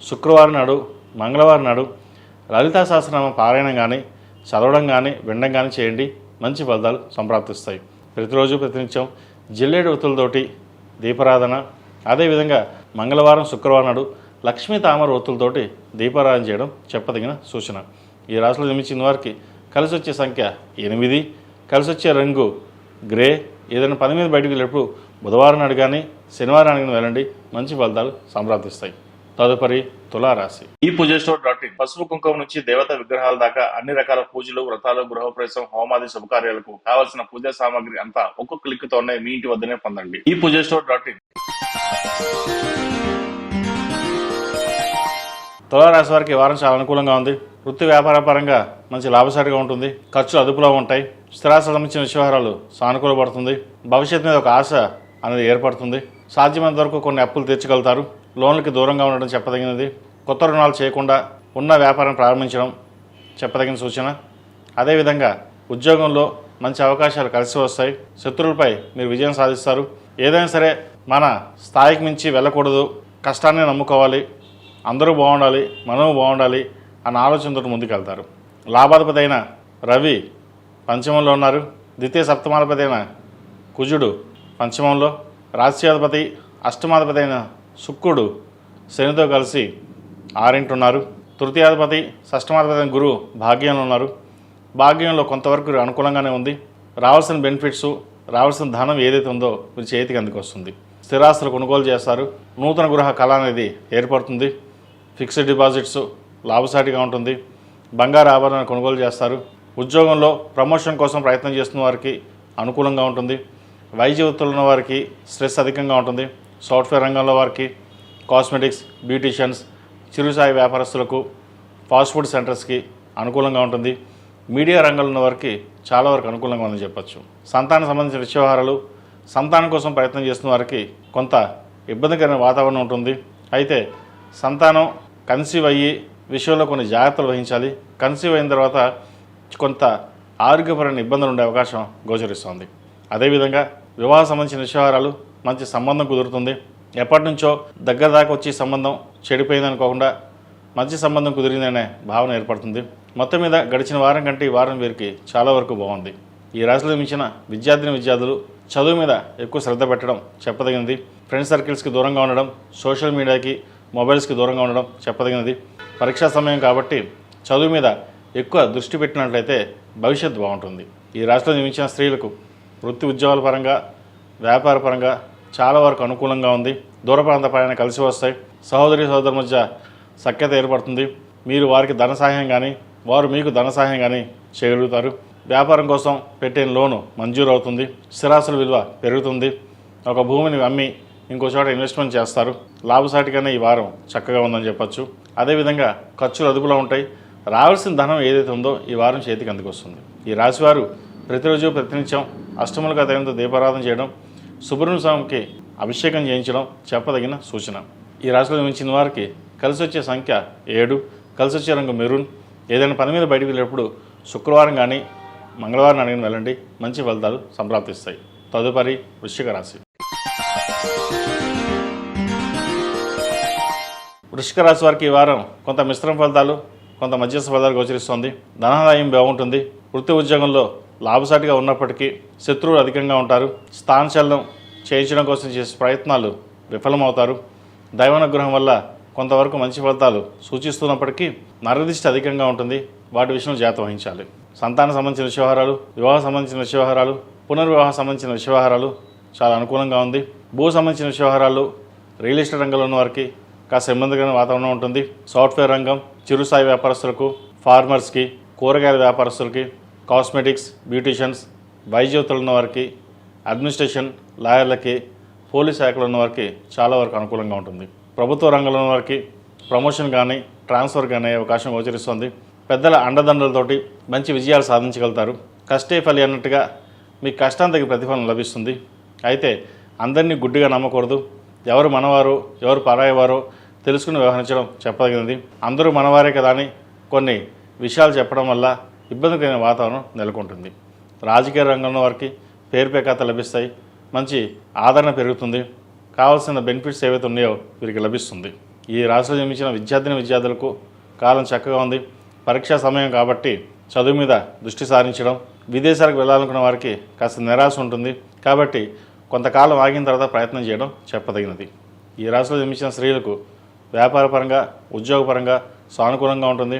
శుక్రవారం నాడు, మంగళవారం నాడు లలితా సహస్రనామ పారాయణం కానీ చదవడం కానీ వినడం కానీ చేయండి. మంచి ఫలితాలు సంప్రాప్తిస్తాయి. ప్రతిరోజు ప్రతినిత్యం జిల్లేడు ఒత్తులతోటి దీపారాధన, అదేవిధంగా మంగళవారం, శుక్రవారం నాడు లక్ష్మీ తామర ఒత్తులతోటి దీపారాధన చేయడం చెప్పదగిన సూచన. ఈ రాశిలో జన్మించిన వారికి కలిసి వచ్చే సంఖ్య 8, కలిసి వచ్చే రంగు గ్రే. ఏదైనా పని మీద బయటకు వెళ్ళేటప్పుడు బుధవారం నాడు కానీ శనివారానికి వెళ్ళండి. మంచి ఫలితాలు సంప్రాప్తిస్తాయి. తదుపరి తులారాశి. ఈ పూజస్టోర్.in పసుపు కుంకుమ నుంచి దేవతా విగ్రహాల దాకా అన్ని రకాల పూజలు, వ్రతాలు, గృహప్రవేశం, హోమాది శుభకార్యాలకు కావలసిన పూజా సామాగ్రి అంతా ఒక్క క్లిక్ తోనే మీ ఇంటి వద్దనే పొందండి. ఈ పూజస్టోర్.in. తులారాశి వారికి వారం చాలా అనుకూలంగా ఉంది. వృత్తి వ్యాపార పరంగా మంచి లాభసాటిగా ఉంటుంది. ఖర్చులు అదుపులో ఉంటాయి. స్థిరాస్తులకు సంబంధించిన విషయాలు సానుకూలపడుతుంది. భవిష్యత్తు మీద ఒక ఆశ అనేది ఏర్పడుతుంది. సాధ్యమైనంత వరకు కొన్ని అప్పులు తీర్చగలుగుతారు. లోన్లకి దూరంగా ఉండడం చెప్పదగినది. కొత్త రుణాలు చేయకుండా ఉన్న వ్యాపారం ప్రారంభించడం చెప్పదగిన సూచన. అదేవిధంగా ఉద్యోగంలో మంచి అవకాశాలు కలిసి వస్తాయి. శత్రువులపై మీరు విజయం సాధిస్తారు. ఏదైనా సరే మన స్థాయికి మించి వెళ్ళకూడదు, కష్టాన్ని నమ్ముకోవాలి, అందరూ బాగుండాలి, మనము బాగుండాలి అన్న ఆలోచనతో ముందుకెళ్తారు. లాభాధిపతి అయిన రవి పంచమంలో ఉన్నారు. ద్వితీయ సప్తమాధిపతి అయిన కుజుడు పంచమంలో, రాజ్యాధిపతి అష్టమాధిపతి అయిన శుక్రుడు శనితో కలిసి 6 ఉన్నారు. తృతీయాధిపతి షష్టమాధిపతి అయిన గురువు భాగ్యంలో ఉన్నారు. భాగ్యంలో కొంతవరకు అనుకూలంగానే ఉంది. రావాల్సిన బెనిఫిట్స్, రావాల్సిన ధనం ఏదైతే ఉందో మీరు చేతికి అందుకొస్తుంది. స్థిరాస్తులు కొనుగోలు చేస్తారు. నూతన గృహ కళ అనేది ఏర్పడుతుంది. ఫిక్స్డ్ డిపాజిట్స్ లాభసాటిగా ఉంటుంది. బంగారు ఆభరణాలు కొనుగోలు చేస్తారు. ఉద్యోగంలో ప్రమోషన్ కోసం ప్రయత్నం చేస్తున్న వారికి అనుకూలంగా ఉంటుంది. వైద్య వృత్తులు ఉన్న వారికి స్ట్రెస్ అధికంగా ఉంటుంది. సాఫ్ట్వేర్ రంగంలో వారికి, కాస్మెటిక్స్, బ్యూటీషియన్స్, చిరుసాయి వ్యాపారస్తులకు, ఫాస్ట్ ఫుడ్ సెంటర్స్కి అనుకూలంగా ఉంటుంది. మీడియా రంగంలో ఉన్న వారికి చాలా వరకు అనుకూలంగా ఉందని చెప్పచ్చు. సంతానం సంబంధించిన వ్యవహారాలు, సంతానం కోసం ప్రయత్నం చేస్తున్న వారికి కొంత ఇబ్బందికరమైన వాతావరణం ఉంటుంది. అయితే సంతానం కన్సీవ్ అయ్యి విషయంలో కొన్ని జాగ్రత్తలు వహించాలి. కన్సీవ్ అయిన తర్వాత కొంత ఆరోగ్యపరమైన ఇబ్బందులు ఉండే అవకాశం గోచరిస్తుంది. అదేవిధంగా వివాహ సంబంధించిన విషయాలు మంచి సంబంధం కుదురుతుంది. ఎప్పటి నుంచో దగ్గర దాకా వచ్చి సంబంధం చెడిపోయిందనుకోకుండా మంచి సంబంధం కుదిరిందనే భావన ఏర్పడుతుంది. మొత్తం మీద గడిచిన వారం కంటే ఈ వారం వీరికి చాలా వరకు బాగుంది. ఈ రాశిలో మించిన విద్యార్థులు చదువు మీద ఎక్కువ శ్రద్ధ పెట్టడం చెప్పదగినది. ఫ్రెండ్స్ సర్కిల్స్కి దూరంగా ఉండడం, సోషల్ మీడియాకి, మొబైల్స్కి దూరంగా ఉండడం చెప్పదగినది. పరీక్షా సమయం కాబట్టి చదువు మీద ఎక్కువ దృష్టి పెట్టినట్లయితే భవిష్యత్తు బాగుంటుంది. ఈ రాశిలో జన్మించిన స్త్రీలకు వృత్తి ఉద్యోగాల పరంగా, వ్యాపార పరంగా చాలా వరకు అనుకూలంగా ఉంది. దూర ప్రాంత ప్రయాణం కలిసి వస్తాయి. సహోదరుల మధ్య సఖ్యత ఏర్పడుతుంది. మీరు వారికి ధన సహాయం కానీ, వారు మీకు ధన సహాయం కానీ చేయగలుగుతారు. వ్యాపారం కోసం పెట్టిన లోను మంజూరు అవుతుంది. స్థిరాస్తుల విలువ పెరుగుతుంది. ఒక భూమిని అమ్మి ఇంకో చోట ఇన్వెస్ట్మెంట్ చేస్తారు. లాభసాటిగానే ఈ వారం చక్కగా ఉందని చెప్పొచ్చు. అదేవిధంగా ఖర్చులు అదుపులో ఉంటాయి. రావాల్సిన ధనం ఏదైతే ఉందో ఈ వారం చేతికి అందుకొస్తుంది. ఈ రాశివారు ప్రతిరోజు ప్రతినిత్యం అష్టములుగా దైవంతో దీపారాధన చేయడం, సుబ్రహ్మణ్య స్వామికి అభిషేకం చేయించడం చెప్పదగిన సూచన. ఈ రాశిలో జన్మించిన వారికి కలిసి వచ్చే సంఖ్య 7, కలిసి వచ్చే రంగు మెరూన్. ఏదైనా పని మీద బయటకు వెళ్ళేటప్పుడు శుక్రవారం కానీ మంగళవారం అడిగిన వెళ్ళండి, మంచి ఫలితాలు సంప్రాప్తిస్తాయి. తదుపరి వృశ్చిక రాశి. వృశ్చిక రాశి వారికి ఈ వారం కొంత మిశ్రమ ఫలితాలు, కొంత మధ్యస్థ ఫలితాలు గోచరిస్తుంది. ధనాదాయం బాగుంటుంది. వృత్తి ఉద్యోగంలో లాభసాటిగా ఉన్నప్పటికీ శత్రువులు అధికంగా ఉంటారు. స్థానచలనం చేయించడం కోసం చేసే ప్రయత్నాలు విఫలమవుతారు. దైవానుగ్రహం వల్ల కొంతవరకు మంచి ఫలితాలు సూచిస్తున్నప్పటికీ నరదిష్టి అధికంగా ఉంటుంది. వాటి విషయంలో జాగ్రత్త వహించాలి. సంతాన సంబంధించిన విషయవహారాలు, వివాహ సంబంధించిన విషయవహారాలు, పునర్వివాహ సంబంధించిన విషయవహారాలు చాలా అనుకూలంగా ఉంది. భూ సంబంధించిన విషయవహారాలు, రియల్ ఎస్టేట్ రంగంలో ఉన్న వారికి కాస్త ఇబ్బందికరమైన వాతావరణం ఉంటుంది. సాఫ్ట్వేర్ రంగం, చిరుస్థాయి వ్యాపారస్తులకు, ఫార్మర్స్కి, కూరగాయల వ్యాపారస్తులకి, కాస్మెటిక్స్, బ్యూటీషియన్స్, వైద్యోతులు ఉన్న వారికి, అడ్మినిస్ట్రేషన్, లాయర్లకి, పోలీస్ శాఖలో ఉన్న వారికి చాలా వరకు అనుకూలంగా ఉంటుంది. ప్రభుత్వ రంగంలో ఉన్న వారికి ప్రమోషన్ కానీ ట్రాన్స్ఫర్ కానీ అవకాశం గోచరిస్తుంది. పెద్దల అండదండలతోటి మంచి విజయాలు సాధించగలుగుతారు. కష్టే ఫలి అన్నట్టుగా మీ కష్టానికి ప్రతిఫలం లభిస్తుంది. అయితే అందరినీ గుడ్డిగా నమ్మకూడదు. ఎవరు మనవారు ఎవరు పరాయవారో తెలుసుకుని వ్యవహరించడం చెప్పదగినది. అందరూ మనవారే కదా అని కొన్ని విషయాలు చెప్పడం వల్ల ఇబ్బందికరమైన వాతావరణం నెలకొంటుంది. రాజకీయ రంగంలో వారికి పేరు ప్రఖ్యాత లభిస్తాయి. మంచి ఆదరణ పెరుగుతుంది. కావాల్సిన బెనిఫిట్స్ ఏవైతే ఉన్నాయో వీరికి లభిస్తుంది. ఈ రాశిలో జన్మించిన విద్యార్థులకు కాలం చక్కగా ఉంది. పరీక్షా సమయం కాబట్టి చదువు మీద దృష్టి సారించడం, విదేశాలకు వెళ్ళాలనుకున్న వారికి కాస్త నిరాశ ఉంటుంది. కాబట్టి కొంతకాలం ఆగిన తర్వాత ప్రయత్నం చేయడం చెప్పదగినది. ఈ రాశిలో జన్మించిన స్త్రీలకు వ్యాపారపరంగా, ఉద్యోగపరంగా సానుకూలంగా ఉంటుంది.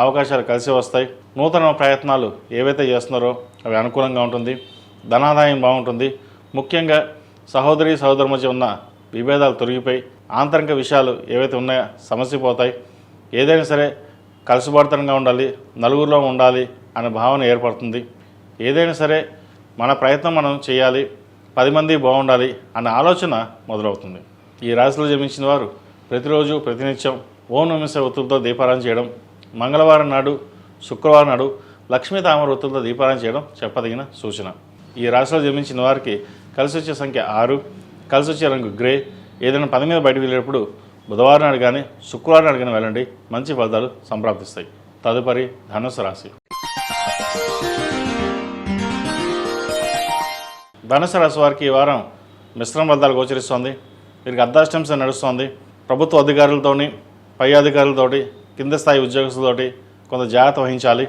అవకాశాలు కలిసి వస్తాయి. నూతన ప్రయత్నాలు ఏవైతే చేస్తున్నారో అవి అనుకూలంగా ఉంటుంది. ధనాదాయం బాగుంటుంది. ముఖ్యంగా సహోదరు మధ్య ఉన్న విభేదాలు తొలగిపోయి ఆంతరిక విషయాలు ఏవైతే ఉన్నాయో సమస్యపోతాయి. ఏదైనా సరే కలుసుబాటుతనంగా ఉండాలి, నలుగురిలో ఉండాలి అనే భావన ఏర్పడుతుంది. ఏదైనా సరే మన ప్రయత్నం మనం చేయాలి, 10 మంది బాగుండాలి అనే ఆలోచన మొదలవుతుంది. ఈ రాశిలో జన్మించిన వారు ప్రతిరోజు ప్రతినిత్యం ఓం నమః ఒత్తులతో దీపారాధన చేయడం, మంగళవారం నాడు, శుక్రవారం నాడు లక్ష్మీ తామర ఒత్తులతో దీపారాధన చేయడం చెప్పదగిన సూచన. ఈ రాశిలో జన్మించిన వారికి కలిసి వచ్చే సంఖ్య 6, కలిసి వచ్చే రంగు గ్రే. ఏదైనా పని మీద బయటకు వెళ్ళేటప్పుడు బుధవారం నాడు కానీ శుక్రవారం నాడు కానీ వెళ్ళండి, మంచి ఫలితాలు సంప్రాప్తిస్తాయి. తదుపరి ధనుస్సు రాశి. ధనుస్సు రాశి వారికి ఈ వారం మిశ్రమ ఫలితాలు గోచరిస్తోంది. వీరికి అర్ధాష్టంశ నడుస్తోంది. ప్రభుత్వ అధికారులతోని, పై అధికారులతోటి, కింద స్థాయి ఉద్యోగస్తులతోటి కొంత జాగ్రత్త వహించాలి.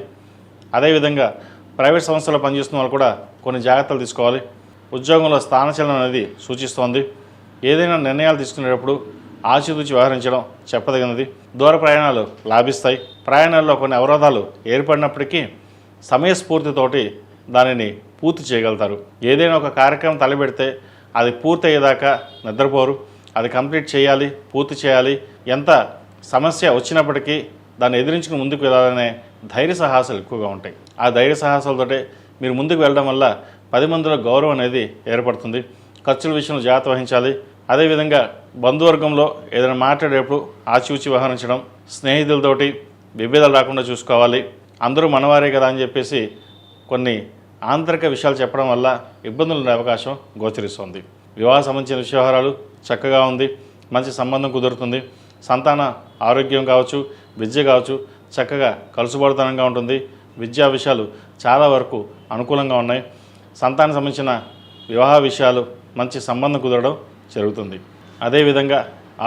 అదేవిధంగా ప్రైవేట్ సంస్థల్లో పనిచేస్తున్న వాళ్ళు కూడా కొన్ని జాగ్రత్తలు తీసుకోవాలి. ఉద్యోగంలో స్థానచలనం అనేది సూచిస్తోంది. ఏదైనా నిర్ణయాలు తీసుకునేటప్పుడు ఆచితూచి వ్యవహరించడం చెప్పదగినది. దూర ప్రయాణాలు లాభిస్తాయి. ప్రయాణాల్లో కొన్ని అవరోధాలు ఏర్పడినప్పటికీ సమయస్ఫూర్తితోటి దానిని పూర్తి చేయగలుగుతారు. ఏదైనా ఒక కార్యక్రమం తలపెడితే అది పూర్తి అయ్యేదాకా నిద్రపోరు. అది కంప్లీట్ చేయాలి, పూర్తి చేయాలి. ఎంత సమస్య వచ్చినప్పటికీ దాన్ని ఎదిరించుకుని ముందుకు వెళ్ళాలనే ధైర్య సాహసాలు ఎక్కువగా ఉంటాయి. ఆ ధైర్య సాహసాలతోటే మీరు ముందుకు వెళ్ళడం వల్ల 10 మందిలో గౌరవం అనేది ఏర్పడుతుంది. ఖర్చుల విషయంలో జాగ్రత్త వహించాలి. అదేవిధంగా బంధువర్గంలో ఏదైనా మాట్లాడేటప్పుడు ఆచిూచి వ్యవహరించడం, స్నేహితులతోటి విభేదాలు రాకుండా చూసుకోవాలి. అందరూ మనవారే కదా అని చెప్పేసి కొన్ని ఆంతరిక విషయాలు చెప్పడం వల్ల ఇబ్బందులు ఉండే అవకాశం గోచరిస్తుంది. వివాహ సంబంధించిన విషయవహారాలు చక్కగా ఉంది. మంచి సంబంధం కుదురుతుంది. సంతాన ఆరోగ్యం కావచ్చు, విద్య కావచ్చు చక్కగా కలుసుబడతనంగా ఉంటుంది. విద్యా విషయాలు చాలా వరకు అనుకూలంగా ఉన్నాయి. సంతానం సంబంధించిన వివాహ విషయాలు మంచి సంబంధం కుదరడం జరుగుతుంది. అదేవిధంగా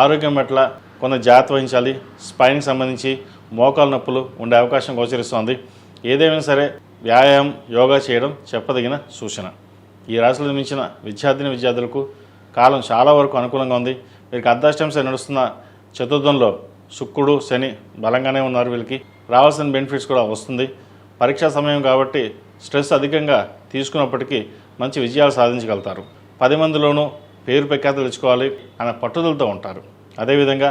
ఆరోగ్యం పట్ల కొంత జాగ్రత్త వహించాలి. స్పైన్కి సంబంధించి మోకాలు నొప్పులు ఉండే అవకాశం గోచరిస్తోంది. ఏదేమైనా సరే వ్యాయామం, యోగా చేయడం చెప్పదగిన సూచన. ఈ రాశిలో జన్మించిన విద్యార్థులకు కాలం చాలా వరకు అనుకూలంగా ఉంది. వీరికి అర్ధాష్టంశ నడుస్తున్న చతుర్థంలో శుక్రుడు, శని బలంగానే ఉన్నారు. వీళ్ళకి రావాల్సిన బెనిఫిట్స్ కూడా వస్తుంది. పరీక్షా సమయం కాబట్టి స్ట్రెస్ అధికంగా తీసుకున్నప్పటికీ మంచి విజయాలు సాధించగలుగుతారు. 10 మందిలోనూ పేరు ప్రఖ్యాతులు తెచ్చుకోవాలి అనే పట్టుదలతో ఉంటారు. అదేవిధంగా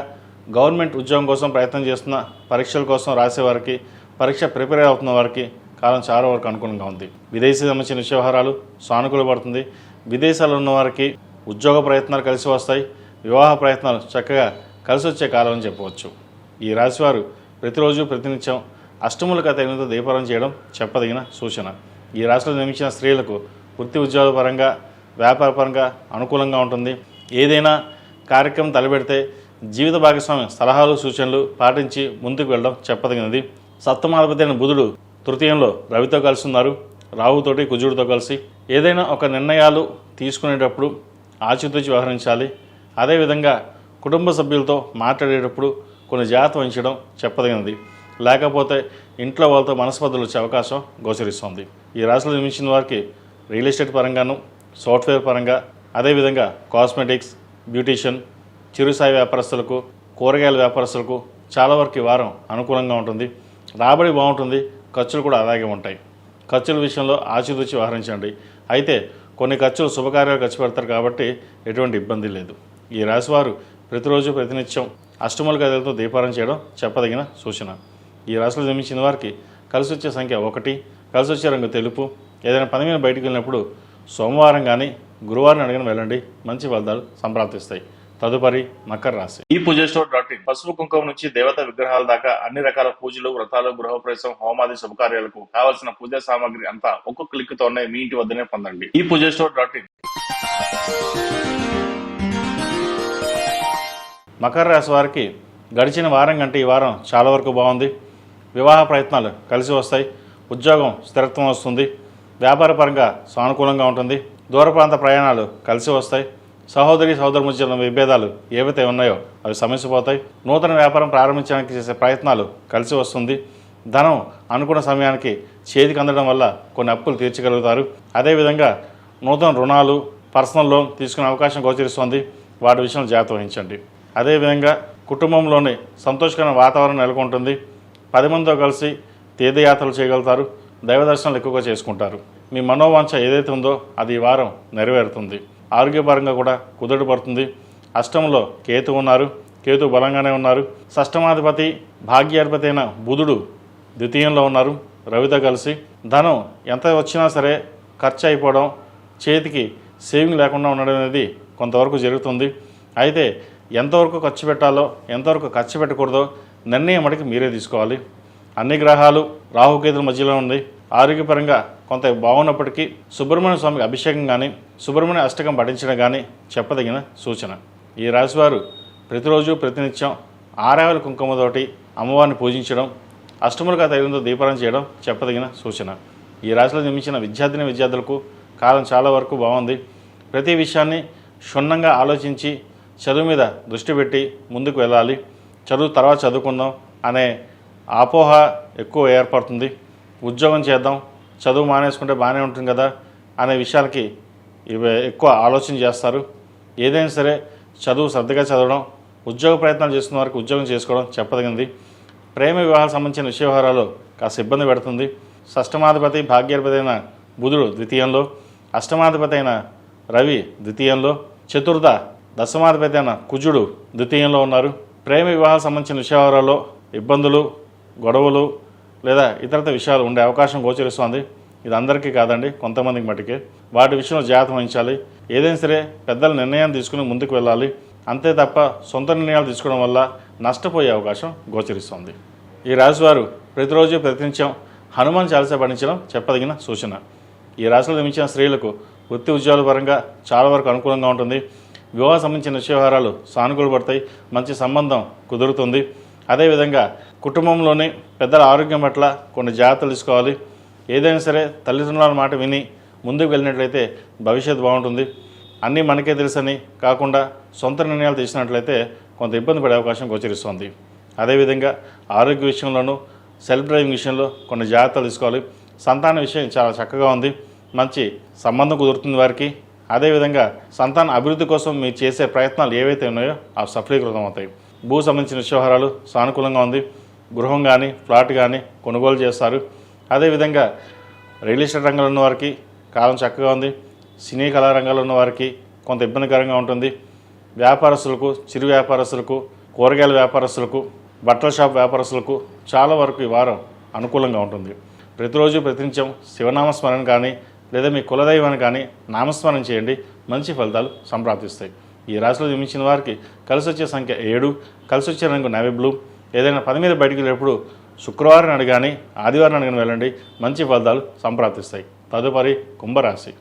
గవర్నమెంట్ ఉద్యోగం కోసం ప్రయత్నం చేస్తున్న, పరీక్షల కోసం రాసేవారికి, పరీక్ష ప్రిపేర్ అవుతున్న వారికి కాలం చాలా వరకు అనుకూలంగా ఉంది. విదేశీ సంబంధించిన విషయవహారాలు సానుకూల పడుతుంది. విదేశాల్లో ఉన్న వారికి ఉద్యోగ ప్రయత్నాలు కలిసి వస్తాయి. వివాహ ప్రయత్నాలు చక్కగా కలిసి వచ్చే కాలం అని చెప్పవచ్చు. ఈ రాశివారు ప్రతిరోజు ప్రతినిత్యం అష్టములకు తగినంత దీపారం చేయడం చెప్పదగిన సూచన. ఈ రాశిలో జన్మించిన స్త్రీలకు వృత్తి ఉద్యోగ పరంగా వ్యాపార పరంగా అనుకూలంగా ఉంటుంది. ఏదైనా కార్యక్రమం తలపెడితే జీవిత భాగస్వామి సలహాలు సూచనలు పాటించి ముందుకు వెళ్ళడం చెప్పదగినది. సప్తమాధిపతి అయిన బుధుడు తృతీయంలో రవితో కలిసి ఉన్నారు, రాహుతోటి కుజుడితో కలిసి. ఏదైనా ఒక నిర్ణయాలు తీసుకునేటప్పుడు ఆచితూచి వ్యవహరించాలి. అదేవిధంగా కుటుంబ సభ్యులతో మాట్లాడేటప్పుడు కొన్ని జాగ్రత్త వహించడం చెప్పదగినది. లేకపోతే ఇంట్లో వాళ్ళతో మనస్పర్ధలు వచ్చే అవకాశం గోచరిస్తుంది. ఈ రాశిలో జన్మించిన వారికి రియల్ ఎస్టేట్ పరంగాను, సాఫ్ట్వేర్ పరంగా, అదేవిధంగా కాస్మెటిక్స్, బ్యూటీషియన్, చిరుసాయి వ్యాపారస్తులకు, కూరగాయల వ్యాపారస్తులకు చాలా వరకు ఈ వారం అనుకూలంగా ఉంటుంది. రాబడి బాగుంటుంది, ఖర్చులు కూడా అలాగే ఉంటాయి. ఖర్చుల విషయంలో ఆచితూచి వ్యవహరించండి. అయితే కొన్ని ఖర్చులు శుభకార్యాలు ఖర్చు పెడతారు కాబట్టి ఎటువంటి ఇబ్బంది లేదు. ఈ రాశివారు ప్రతిరోజు ప్రతినిత్యం అష్టముల గదులతో దీపారం చేయడం చెప్పదగిన సూచన. ఈ రాశిలో జన్మించిన వారికి కలిసి వచ్చే సంఖ్య 1, కలిసి వచ్చే రంగు తెలుపు. ఏదైనా పని మీద బయటికి వెళ్ళినప్పుడు సోమవారం కానీ గురువారం అడిగిన వెళ్ళండి, మంచి ఫలితాలు సంప్రాప్తిస్తాయి. తదుపరి మకర రాశి. ఈ పూజస్టోర్.in పసుపు కుంకుమ నుంచి దేవత విగ్రహాల దాకా అన్ని రకాల పూజలు, వ్రతాలు, గృహప్రవేశం, హోమాది శుభకార్యాలకు కావలసిన పూజా సామాగ్రి అంతా ఒక్క క్లిక్ తోనే మీ ఇంటి వద్దనే పొందండి. ఈ పూజస్టోర్.in. మకర రాశి వారికి గడిచిన వారం కంటే ఈ వారం చాలా వరకు బాగుంది. వివాహ ప్రయత్నాలు కలిసి వస్తాయి. ఉద్యోగం స్థిరత్వం వస్తుంది. వ్యాపార పరంగా సానుకూలంగా ఉంటుంది. దూర ప్రాంత ప్రయాణాలు కలిసి వస్తాయి. సహోదరి మధ్య విభేదాలు ఏవైతే ఉన్నాయో అవి సమస్యపోతాయి. నూతన వ్యాపారం ప్రారంభించడానికి చేసే ప్రయత్నాలు కలిసి వస్తుంది. ధనం అనుకున్న సమయానికి చేతికి అందడం వల్ల కొన్ని అప్పులు తీర్చగలుగుతారు. అదేవిధంగా నూతన రుణాలు, పర్సనల్ లోన్ తీసుకునే అవకాశం గోచరిస్తుంది. వాటి విషయంలో జాగ్రత్త వహించండి. అదేవిధంగా కుటుంబంలోని సంతోషకరమైన వాతావరణం నెలకొంటుంది. 10 మందితో కలిసి తీర్థయాత్రలు చేయగలుగుతారు. దైవ దర్శనాలు ఎక్కువగా చేసుకుంటారు. మీ మనోవాంఛ ఏదైతే ఉందో అది ఈ వారం నెరవేరుతుంది. ఆరోగ్యపరంగా కూడా కుదుట పడుతుంది. అష్టంలో కేతు ఉన్నారు, కేతు బలంగానే ఉన్నారు. షష్టమాధిపతి భాగ్యాధిపతి అయిన బుధుడు ద్వితీయంలో ఉన్నారు రవితో కలిసి. ధనం ఎంత వచ్చినా సరే ఖర్చు అయిపోవడం, చేతికి సేవింగ్ లేకుండా ఉండడం అనేది కొంతవరకు జరుగుతుంది. అయితే ఎంతవరకు ఖర్చు పెట్టాలో ఎంతవరకు ఖర్చు పెట్టకూడదో నిర్ణయం మటుకు మీరే తీసుకోవాలి. అన్ని గ్రహాలు రాహుకేతుల మధ్యలో ఉంది. ఆరోగ్యపరంగా కొంత బాగున్నప్పటికీ సుబ్రహ్మణ్య స్వామికి అభిషేకం కానీ సుబ్రహ్మణ్య అష్టకం పఠించడం కానీ చెప్పదగిన సూచన. ఈ రాశివారు ప్రతిరోజు ప్రతినిత్యం ఆరావళి కుంకుమతోటి అమ్మవారిని పూజించడం, అష్టములుగా తగినంత దీపారం చేయడం చెప్పదగిన సూచన. ఈ రాశిలో జన్మించిన విద్యార్థులకు కాలం చాలా వరకు బాగుంది. ప్రతి విషయాన్ని క్షుణ్ణంగా ఆలోచించి చదువు మీద దృష్టి పెట్టి ముందుకు వెళ్ళాలి. చదువు తర్వాత చదువుకుందాం అనే అపోహ ఎక్కువ ఏర్పడుతుంది. ఉద్యోగం చేద్దాం, చదువు మానేసుకుంటే బాగానే ఉంటుంది కదా అనే విషయాలకి ఇవి ఎక్కువ ఆలోచన చేస్తారు. ఏదైనా సరే చదువు శ్రద్ధగా చదవడం, ఉద్యోగ ప్రయత్నాలు చేస్తున్న వారికి ఉద్యోగం చేసుకోవడం చెప్పదగింది. ప్రేమ వివాహాలకు సంబంధించిన విషయ వ్యవహారాలు కాస్త ఇబ్బంది పెడుతుంది. షష్టమాధిపతి భాగ్యాధిపతి అయిన బుధుడు ద్వితీయంలో, అష్టమాధిపతి అయిన రవి ద్వితీయంలో, చతుర్థ దశమాధిపతి అయిన కుజుడు ద్వితీయంలో ఉన్నారు. ప్రేమ వివాహాలకు సంబంధించిన విషయ వ్యవహారాల్లో ఇబ్బందులు, గొడవలు లేదా ఇతరత విషయాలు ఉండే అవకాశం గోచరిస్తుంది. ఇది అందరికీ కాదండి, కొంతమందికి మటుకే. వాటి విషయంలో జాగ్రత్త వహించాలి. ఏదైనా సరే పెద్దల నిర్ణయాన్ని తీసుకుని ముందుకు వెళ్ళాలి. అంతే తప్ప సొంత నిర్ణయాలు తీసుకోవడం వల్ల నష్టపోయే అవకాశం గోచరిస్తుంది. ఈ రాశివారు ప్రతిరోజు ప్రతినిత్యం హనుమాన్ చాలీసా పఠించడం చెప్పదగిన సూచన. ఈ రాశిలో జన్మించిన స్త్రీలకు వృత్తి ఉద్యోగాల పరంగా చాలా వరకు అనుకూలంగా ఉంటుంది. వివాహ సంబంధించిన విషయ వ్యవహారాలు సానుకూలపడతాయి. మంచి సంబంధం కుదురుతుంది. అదేవిధంగా కుటుంబంలోని పెద్దల ఆరోగ్యం పట్ల కొన్ని జాగ్రత్తలు తీసుకోవాలి. ఏదైనా సరే తల్లిదండ్రుల మాట విని ముందుకు వెళ్ళినట్లయితే భవిష్యత్తు బాగుంటుంది. అన్నీ మనకే తెలుసని కాకుండా సొంత నిర్ణయాలు తీసినట్లయితే కొంత ఇబ్బంది పడే అవకాశం గోచరిస్తుంది. అదేవిధంగా ఆరోగ్య విషయంలోనూ సెల్ఫ్ డ్రైవింగ్ విషయంలో కొన్ని జాగ్రత్తలు తీసుకోవాలి. సంతాన విషయం చాలా చక్కగా ఉంది. మంచి సంబంధం కుదురుతుంది వారికి. అదేవిధంగా సంతాన అభివృద్ధి కోసం మీరు చేసే ప్రయత్నాలు ఏవైతే ఉన్నాయో అవి సఫలీకృతం అవుతాయి. భూ సంబంధించిన విషయవహారాలు సానుకూలంగా ఉంది. గృహం కానీ ఫ్లాట్ కానీ కొనుగోలు చేస్తారు. అదేవిధంగా రియల్ ఎస్టేట్ రంగంలో ఉన్న వారికి కాలం చక్కగా ఉంది. సినీ కళా రంగాల్లో ఉన్న వారికి కొంత ఇబ్బందికరంగా ఉంటుంది. వ్యాపారస్తులకు, చిరు వ్యాపారస్తులకు, కూరగాయల వ్యాపారస్తులకు, బట్టల షాప్ వ్యాపారస్తులకు చాలా వరకు ఈ వారం అనుకూలంగా ఉంటుంది. ప్రతిరోజు ప్రతినిత్యం శివనామస్మరణ కానీ లేదా మీ కులదైవాన్ని కానీ నామస్మరణ చేయండి. మంచి ఫలితాలు సంప్రాప్తిస్తాయి. ఈ రాశిలో జన్మించిన వారికి కలిసి వచ్చే సంఖ్య 7, కలిసి వచ్చే రంగు నేవీ బ్లూ. ఏదైనా పని మీద బయటికి వెళ్ళేటప్పుడు శుక్రవారం నాడు కానీ ఆదివారం నాడు కానీ వెళ్ళండి, మంచి ఫలితాలు సంప్రాప్తిస్తాయి. తదుపరి కుంభరాశి.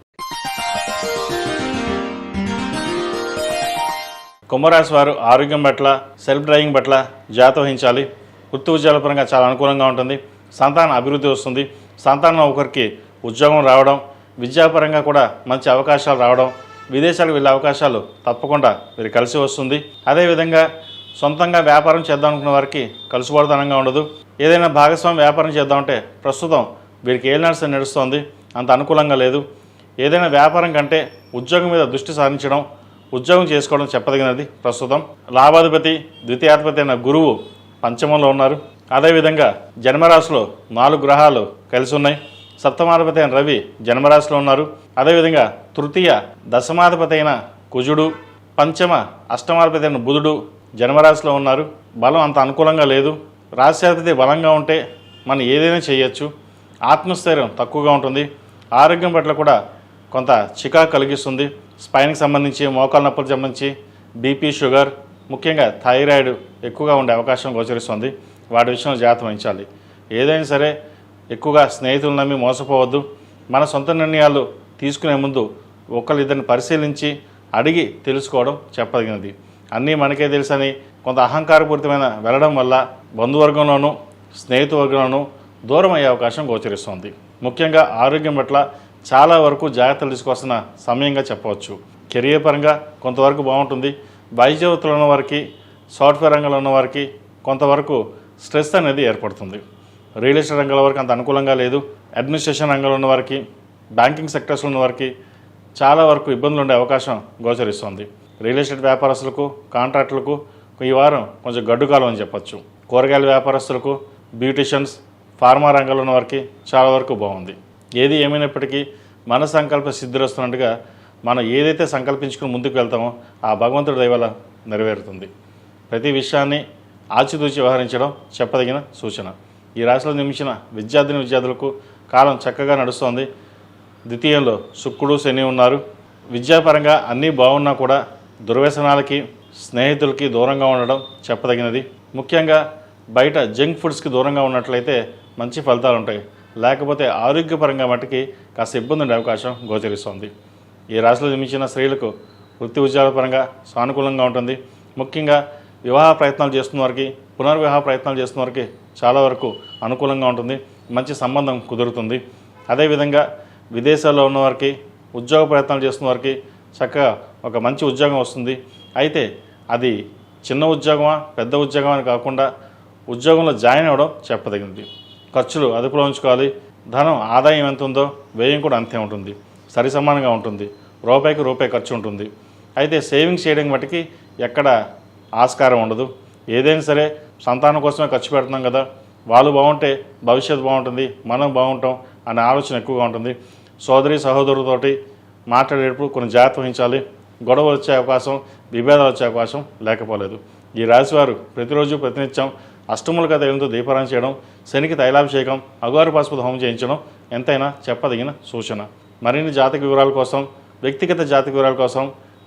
కుంభరాశి వారు ఆరోగ్యం పట్ల, సెల్ఫ్ డ్రైవింగ్ పట్ల జాగ్రత్త వహించాలి. వృత్తి ఉద్యోగాల పరంగా చాలా అనుకూలంగా ఉంటుంది. సంతాన అభివృద్ధి వస్తుంది. సంతానం ఒకరికి ఉద్యోగం రావడం, విద్యాపరంగా కూడా మంచి అవకాశాలు రావడం, విదేశాలకు వెళ్ళే అవకాశాలు తప్పకుండా వీరు కలిసి వస్తుంది. అదేవిధంగా సొంతంగా వ్యాపారం చేద్దాం అనుకున్న వారికి కలుసుబాటుతనంగా ఉండదు. ఏదైనా భాగస్వామి వ్యాపారం చేద్దామంటే ప్రస్తుతం వీరికి ఏలినాడ్స్ నడుస్తోంది, అంత అనుకూలంగా లేదు. ఏదైనా వ్యాపారం కంటే ఉద్యోగం మీద దృష్టి సారించడం, ఉద్యోగం చేసుకోవడం చెప్పదగినది. ప్రస్తుతం లాభాధిపతి, ద్వితీయాధిపతి అయిన గురువు పంచమంలో ఉన్నారు. అదేవిధంగా జన్మరాశిలో 4 గ్రహాలు కలిసి ఉన్నాయి. సప్తమాధిపతి అయిన రవి జన్మరాశిలో ఉన్నారు. అదేవిధంగా తృతీయ దశమాధిపతి అయిన కుజుడు, పంచమ అష్టమాధిపతి అయిన బుధుడు జన్మరాశిలో ఉన్నారు. బలం అంత అనుకూలంగా లేదు. రాశ్యాధిపతి బలంగా ఉంటే మనం ఏదైనా చేయొచ్చు. ఆత్మస్థైర్యం తక్కువగా ఉంటుంది. ఆరోగ్యం పట్ల కూడా కొంత చికాకు కలిగిస్తుంది. స్పైన్కి సంబంధించి, మోకాల నొప్పులకు సంబంధించి, బీపీ, షుగర్, ముఖ్యంగా థైరాయిడ్ ఎక్కువగా ఉండే అవకాశం గోచరిస్తుంది. వాటి విషయంలో జాగ్రత్త వహించాలి. ఏదైనా సరే ఎక్కువగా స్నేహితులను నమ్మి మోసపోవద్దు. మన సొంత నిర్ణయాలు తీసుకునే ముందు ఒకళ్ళిద్దరిని పరిశీలించి అడిగి తెలుసుకోవడం చెప్పదగినది. అన్నీ మనకే తెలుసని కొంత అహంకారపూరితమైన వెళ్ళడం వల్ల బంధువర్గంలోనూ స్నేహితువర్గంలోనూ దూరం అయ్యే అవకాశం గోచరిస్తుంది. ముఖ్యంగా ఆరోగ్యం పట్ల చాలా వరకు జాగ్రత్తలు తీసుకోవాల్సిన సమయంగా చెప్పవచ్చు. కెరియర్ పరంగా కొంతవరకు బాగుంటుంది. వైద్య వృత్తిలో ఉన్న వారికి, సాఫ్ట్వేర్ రంగంలో ఉన్న వారికి కొంతవరకు స్ట్రెస్ అనేది ఏర్పడుతుంది. రియల్ ఎస్టేట్ రంగాల వరకు అంత అనుకూలంగా లేదు. అడ్మినిస్ట్రేషన్ రంగంలో ఉన్న వారికి, బ్యాంకింగ్ సెక్టర్స్లో ఉన్న వారికి చాలా వరకు ఇబ్బందులు ఉండే అవకాశం గోచరిస్తుంది. రియల్ ఎస్టేట్ వ్యాపారస్తులకు, కాంట్రాక్టులకు ఈ వారం కొంచెం గడ్డుకాలం అని చెప్పచ్చు. కూరగాయల వ్యాపారస్తులకు, బ్యూటిషియన్స్, ఫార్మా రంగంలో ఉన్న వారికి చాలా వరకు బాగుంది. ఏది ఏమైనప్పటికీ మన సంకల్ప సిద్ధిరస్తున్నట్టుగా మనం ఏదైతే సంకల్పించుకుని ముందుకు వెళ్తామో ఆ భగవంతుడి దయ వల్ల నెరవేరుతుంది. ప్రతి విషయాన్ని ఆచితూచి వ్యవహరించడం చెప్పదగిన సూచన. ఈ రాశిలో నిర్మించిన విద్యార్థులకు కాలం చక్కగా నడుస్తోంది. ద్వితీయంలో శుక్రుడు, శని ఉన్నారు. విద్యాపరంగా అన్నీ బాగున్నా కూడా దుర్వ్యసనాలకి, స్నేహితులకి దూరంగా ఉండడం చెప్పదగినది. ముఖ్యంగా బయట జంక్ ఫుడ్స్కి దూరంగా ఉన్నట్లయితే మంచి ఫలితాలు ఉంటాయి. లేకపోతే ఆరోగ్యపరంగా మట్టుకి కాస్త ఇబ్బంది ఉండే అవకాశం గోచరిస్తోంది. ఈ రాశిలో జన్మించిన స్త్రీలకు వృత్తి ఉద్యోగాల పరంగా సానుకూలంగా ఉంటుంది. ముఖ్యంగా వివాహ ప్రయత్నాలు చేస్తున్న వారికి, పునర్వివాహ ప్రయత్నాలు చేస్తున్న వారికి చాలా వరకు అనుకూలంగా ఉంటుంది. మంచి సంబంధం కుదురుతుంది. అదేవిధంగా విదేశాల్లో ఉన్నవారికి, ఉద్యోగ ప్రయత్నాలు చేస్తున్న వారికి చక్కగా ఒక మంచి ఉద్యోగం వస్తుంది. అయితే అది చిన్న ఉద్యోగమా, పెద్ద ఉద్యోగమా అని కాకుండా ఉద్యోగంలో జాయిన్ అవ్వడం చెప్పదగినది. ఖర్చులు అదుపులో ఉంచుకోవాలి. ధనం ఆదాయం ఎంత ఉందో వ్యయం కూడా అంతే ఉంటుంది. సరి సమానంగా ఉంటుంది. రూపాయికి రూపాయి ఖర్చు ఉంటుంది. అయితే సేవింగ్స్ చేయడం మట్టుకి ఎక్కడ ఆస్కారం ఉండదు. ఏదైనా సరే సంతానం కోసమే ఖర్చు పెడుతున్నాం కదా, వాళ్ళు బాగుంటే భవిష్యత్తు బాగుంటుంది, మనం బాగుంటాం అనే ఆలోచన ఎక్కువగా ఉంటుంది. సోదరి సహోదరులతోటి మాట్లాడేటప్పుడు కొన్ని జాగ్రత్త వహించాలి. గొడవలు వచ్చే అవకాశం, విభేదాలు వచ్చే అవకాశం లేకపోలేదు. ఈ రాశివారు ప్రతిరోజు ప్రతినిత్యం అష్టములుగా తైలంతో దీపారాయణ చేయడం, శనికి తైలాభిషేకం, అఘోర పాశుపత హోమం చేయించడం ఎంతైనా చెప్పదగిన సూచన. మరిన్ని జాతక వివరాల కోసం, వ్యక్తిగత జాతక వివరాల కోసం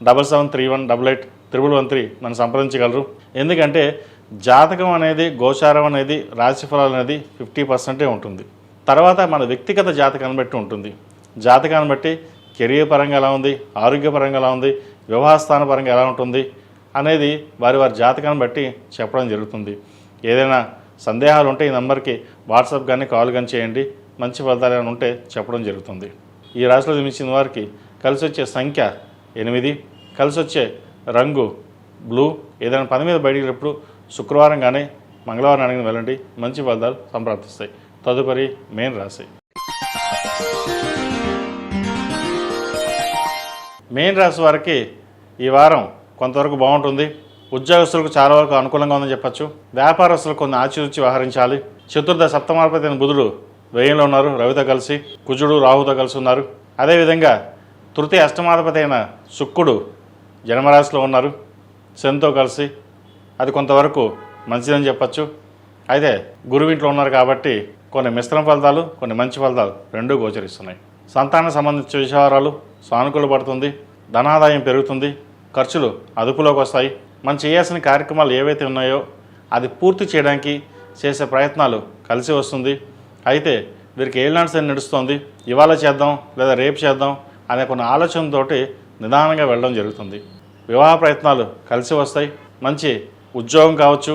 7731881113 నన్ను సంప్రదించగలరు. ఎందుకంటే జాతకం అనేది, గోచారం అనేది, రాశిఫలాలు అనేది 50% ఉంటుంది. తర్వాత మన వ్యక్తిగత జాతకాన్ని బట్టి ఉంటుంది. జాతకాన్ని బట్టి కెరీర్ పరంగా ఎలా ఉంది, ఆరోగ్యపరంగా ఎలా ఉంది, వివాహస్థాన పరంగా ఎలా ఉంటుంది అనేది వారి జాతకాన్ని బట్టి చెప్పడం జరుగుతుంది. ఏదైనా సందేహాలు ఉంటే ఈ నెంబర్కి వాట్సాప్ కానీ కాల్ కానీ చేయండి. మంచి ఫలితాలు ఏమైనా ఉంటే చెప్పడం జరుగుతుంది. ఈ రాశిలో జన్మించిన వారికి కలిసి వచ్చే సంఖ్య 8, కలిసి వచ్చే రంగు బ్లూ. ఏదైనా పని మీద బయటికి వెళ్ళినప్పుడు శుక్రవారం కానీ మంగళవారం అడిగిన వెళ్ళండి, మంచి ఫలితాలు సంప్రాప్తిస్తాయి. తదుపరి మేన్ రాశి. మేన్ రాశి వారికి ఈ వారం కొంతవరకు బాగుంటుంది. ఉద్యోగస్తులకు చాలా వరకు అనుకూలంగా ఉందని చెప్పచ్చు. వ్యాపారస్తులకు కొన్ని ఆచితూచి వ్యవహరించాలి. చతుర్థ సప్తమాధిపతి అయిన బుధుడు వ్యయంలో ఉన్నారు, రవితో కలిసి. కుజుడు రాహుతో కలిసి ఉన్నారు. అదేవిధంగా తృతీయ అష్టమాధిపతి అయిన శుక్రుడు జన్మరాశిలో ఉన్నారు, శనితో కలిసి. అది కొంతవరకు మంచిదని చెప్పచ్చు. అయితే గురువు ఇంట్లో ఉన్నారు కాబట్టి కొన్ని మిశ్రమ ఫలితాలు, కొన్ని మంచి ఫలితాలు రెండూ గోచరిస్తున్నాయి. సంతానం సంబంధించిన విషయాలు సానుకూల పడుతుంది. ధనాదాయం పెరుగుతుంది, ఖర్చులు అదుపులోకి వస్తాయి. మనం చేయాల్సిన కార్యక్రమాలు ఏవైతే ఉన్నాయో అది పూర్తి చేయడానికి చేసే ప్రయత్నాలు కలిసి వస్తుంది. అయితే వీరికి ఏళ్ళనాటి శని నడుస్తోంది, ఇవాళ చేద్దాం లేదా రేపు చేద్దాం అనే కొన్ని ఆలోచనతోటి నిదానంగా వెళ్ళడం జరుగుతుంది. వివాహ ప్రయత్నాలు కలిసి వస్తాయి. మంచి ఉద్యోగం కావచ్చు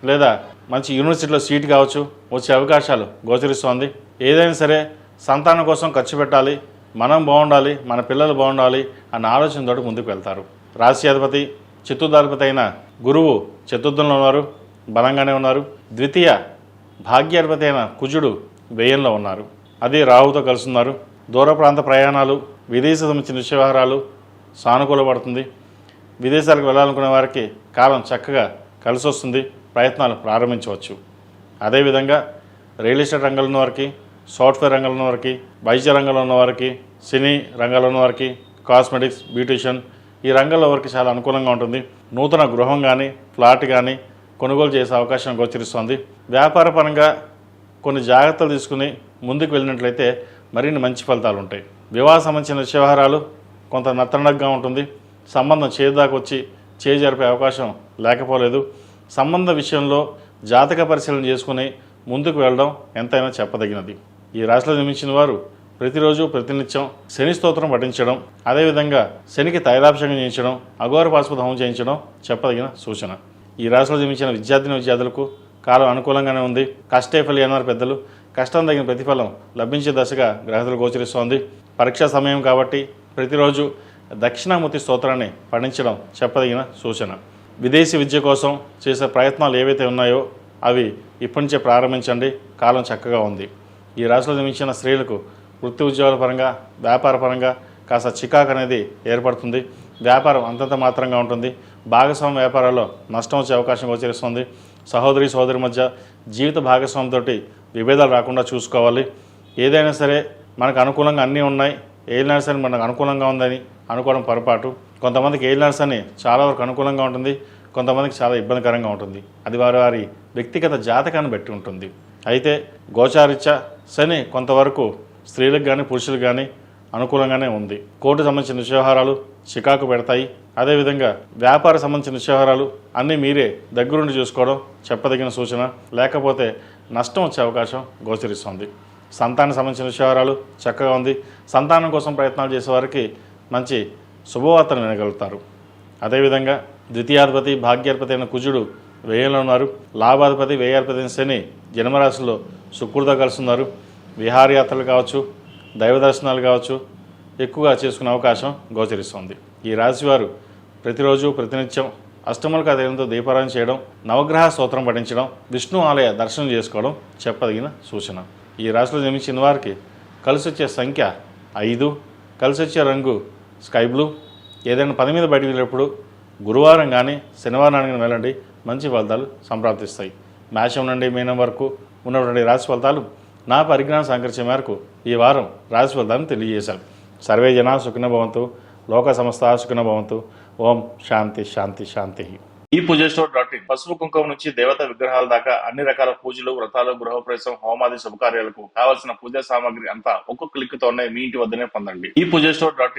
లేదా మంచి యూనివర్సిటీలో సీట్ కావచ్చు వచ్చే అవకాశాలు గోచరిస్తోంది. ఏదైనా సరే సంతానం కోసం ఖర్చు పెట్టాలి, మనం బాగుండాలి, మన పిల్లలు బాగుండాలి అన్న ఆలోచనతోటి ముందుకు వెళ్తారు. రాశ్యాధిపతి చతుర్థాధిపతి అయిన గురువు చతుర్థంలో ఉన్నారు, బలంగానే ఉన్నారు. ద్వితీయ భాగ్యాధిపతి అయిన కుజుడు వ్యయంలో ఉన్నారు, అది రాహుతో కలుస్తున్నారు. దూర ప్రాంత ప్రయాణాలు, విదేశీ సంబంధించిన వ్యవహారాలు సానుకూలపడుతుంది. విదేశాలకు వెళ్ళాలనుకునే వారికి కాలం చక్కగా కలిసి వస్తుంది, ప్రయత్నాలు ప్రారంభించవచ్చు. అదేవిధంగా రియల్ ఎస్టేట్ రంగంలో ఉన్న వారికి, సాఫ్ట్వేర్ రంగంలో ఉన్న వారికి, వైద్య రంగంలో ఉన్న వారికి, సినీ రంగంలో ఉన్న వారికి, కాస్మెటిక్స్, బ్యూటిషియన్ ఈ రంగంలో వారికి చాలా అనుకూలంగా ఉంటుంది. నూతన గృహం కానీ ఫ్లాట్ కానీ కొనుగోలు చేసే అవకాశం గోచరిస్తుంది. వ్యాపార పరంగా కొన్ని జాగ్రత్తలు తీసుకుని ముందుకు వెళ్ళినట్లయితే మరిన్ని మంచి ఫలితాలు ఉంటాయి. వివాహ సంబంధించిన వ్యవహారాలు కొంత నత్తనడగ్గా ఉంటుంది. సంబంధం చేదాకా వచ్చి జరిపే అవకాశం లేకపోలేదు. సంబంధ విషయంలో జాతక పరిశీలన చేసుకుని ముందుకు వెళ్ళడం ఎంతైనా చెప్పదగినది. ఈ రాశిలో జన్మించిన వారు ప్రతిరోజు ప్రతినిత్యం శని స్తోత్రం పఠించడం, అదేవిధంగా శనికి తైలాభిషేకం చేయించడం, అఘోర పాశుపత హోమం చేయించడం చెప్పదగిన సూచన. ఈ రాశిలో జన్మించిన విద్యార్థులకు కాలం అనుకూలంగానే ఉంది. కష్టే ఫలి అన్నారు పెద్దలు. కష్టం తగిన ప్రతిఫలం లభించే దశగా గ్రహతులు గోచరిస్తోంది. పరీక్షా సమయం కాబట్టి ప్రతిరోజు దక్షిణామూర్తి స్తోత్రాన్ని పఠించడం చెప్పదగిన సూచన. విదేశీ విద్య కోసం చేసే ప్రయత్నాలు ఏవైతే ఉన్నాయో అవి ఇప్పటి నుంచే ప్రారంభించండి, కాలం చక్కగా ఉంది. ఈ రాశిలో జన్మించిన స్త్రీలకు వృత్తి ఉద్యోగాల పరంగా, వ్యాపార పరంగా కాస్త చికాకు అనేది ఏర్పడుతుంది. వ్యాపారం అంతంత మాత్రంగా ఉంటుంది. భాగస్వామ్య వ్యాపారాల్లో నష్టం వచ్చే అవకాశం గోచరిస్తుంది. సహోదరి మధ్య జీవిత భాగస్వామితో విభేదాలు రాకుండా చూసుకోవాలి. ఏదైనా సరే మనకు అనుకూలంగా అన్నీ ఉన్నాయి, ఏలినాడు శని మనకు అనుకూలంగా ఉందని అనుకోవడం పొరపాటు. కొంతమందికి ఏలినాడు శని చాలా వరకు అనుకూలంగా ఉంటుంది, కొంతమందికి చాలా ఇబ్బందికరంగా ఉంటుంది. అది వారి వారి వ్యక్తిగత జాతకాన్ని బట్టి ఉంటుంది. అయితే గోచారిత్య శని కొంతవరకు స్త్రీలకు కానీ పురుషులకు కానీ అనుకూలంగానే ఉంది. కోర్టు సంబంధించిన వ్యవహారాలు చికాకు పెడతాయి. అదేవిధంగా వ్యాపార సంబంధించిన వ్యవహారాలు అన్నీ మీరే దగ్గరుండి చూసుకోవడం చెప్పదగిన సూచన, లేకపోతే నష్టం వచ్చే అవకాశం గోచరిస్తుంది. సంతానం సంబంధించిన వ్యవహారాలు చక్కగా ఉంది. సంతానం కోసం ప్రయత్నాలు చేసేవారికి మంచి శుభవార్తను వినగలుగుతారు. అదేవిధంగా ద్వితీయాధిపతి భాగ్యాధిపతి అయిన కుజుడు వ్యయంలో ఉన్నారు. లాభాధిపతి వ్యయాధిపతి అయిన శని జన్మరాశిలో శుక్రుడితో కలుస్తున్నారు. విహారయాత్రలు కావచ్చు, దైవ దర్శనాలు కావచ్చు ఎక్కువగా చేసుకునే అవకాశం గోచరిస్తుంది. ఈ రాశివారు ప్రతిరోజు ప్రతినిత్యం అష్టములకు అదేంతో దీపారాయణ చేయడం, నవగ్రహ స్తోత్రం పఠించడం, విష్ణు ఆలయ దర్శనం చేసుకోవడం చెప్పదగిన సూచన. ఈ రాశిలో జన్మించిన వారికి కలిసి వచ్చే సంఖ్య 5, కలిసి వచ్చే రంగు స్కై బ్లూ. ఏదైనా పని మీద బయటకు వెళ్ళేటప్పుడు గురువారం కానీ శనివారం కానీ వెళ్ళండి, మంచి ఫలితాలు సంప్రాప్తిస్తాయి. మేషం నుండి మీనం వరకు ఉన్నటువంటి రాశి ఫలితాలు నా పరిజ్ఞానం సహకరించే మేరకు ఈ వారం రాశి ఫలితాలను తెలియజేశాను. సర్వే జనా సుఖినో భవంతు, లోక సమస్త సుఖినో భవంతు. ఓం శాంతి శాంతి శాంతి. ఈ పూజస్టోర్.in పసుపు కుంకుమ నుంచి దేవత విగ్రహాల దాకా అన్ని రకాల పూజలు, వ్రతాలు, గృహప్రవేశం, హోమాది శుభకార్యాలకు కావలసిన పూజా సామాగ్రి అంతా ఒక్కొక్క క్లిక్ తోనే మీ ఇంటి వద్దనే పొందండి. ఈ పూజస్టోర్.in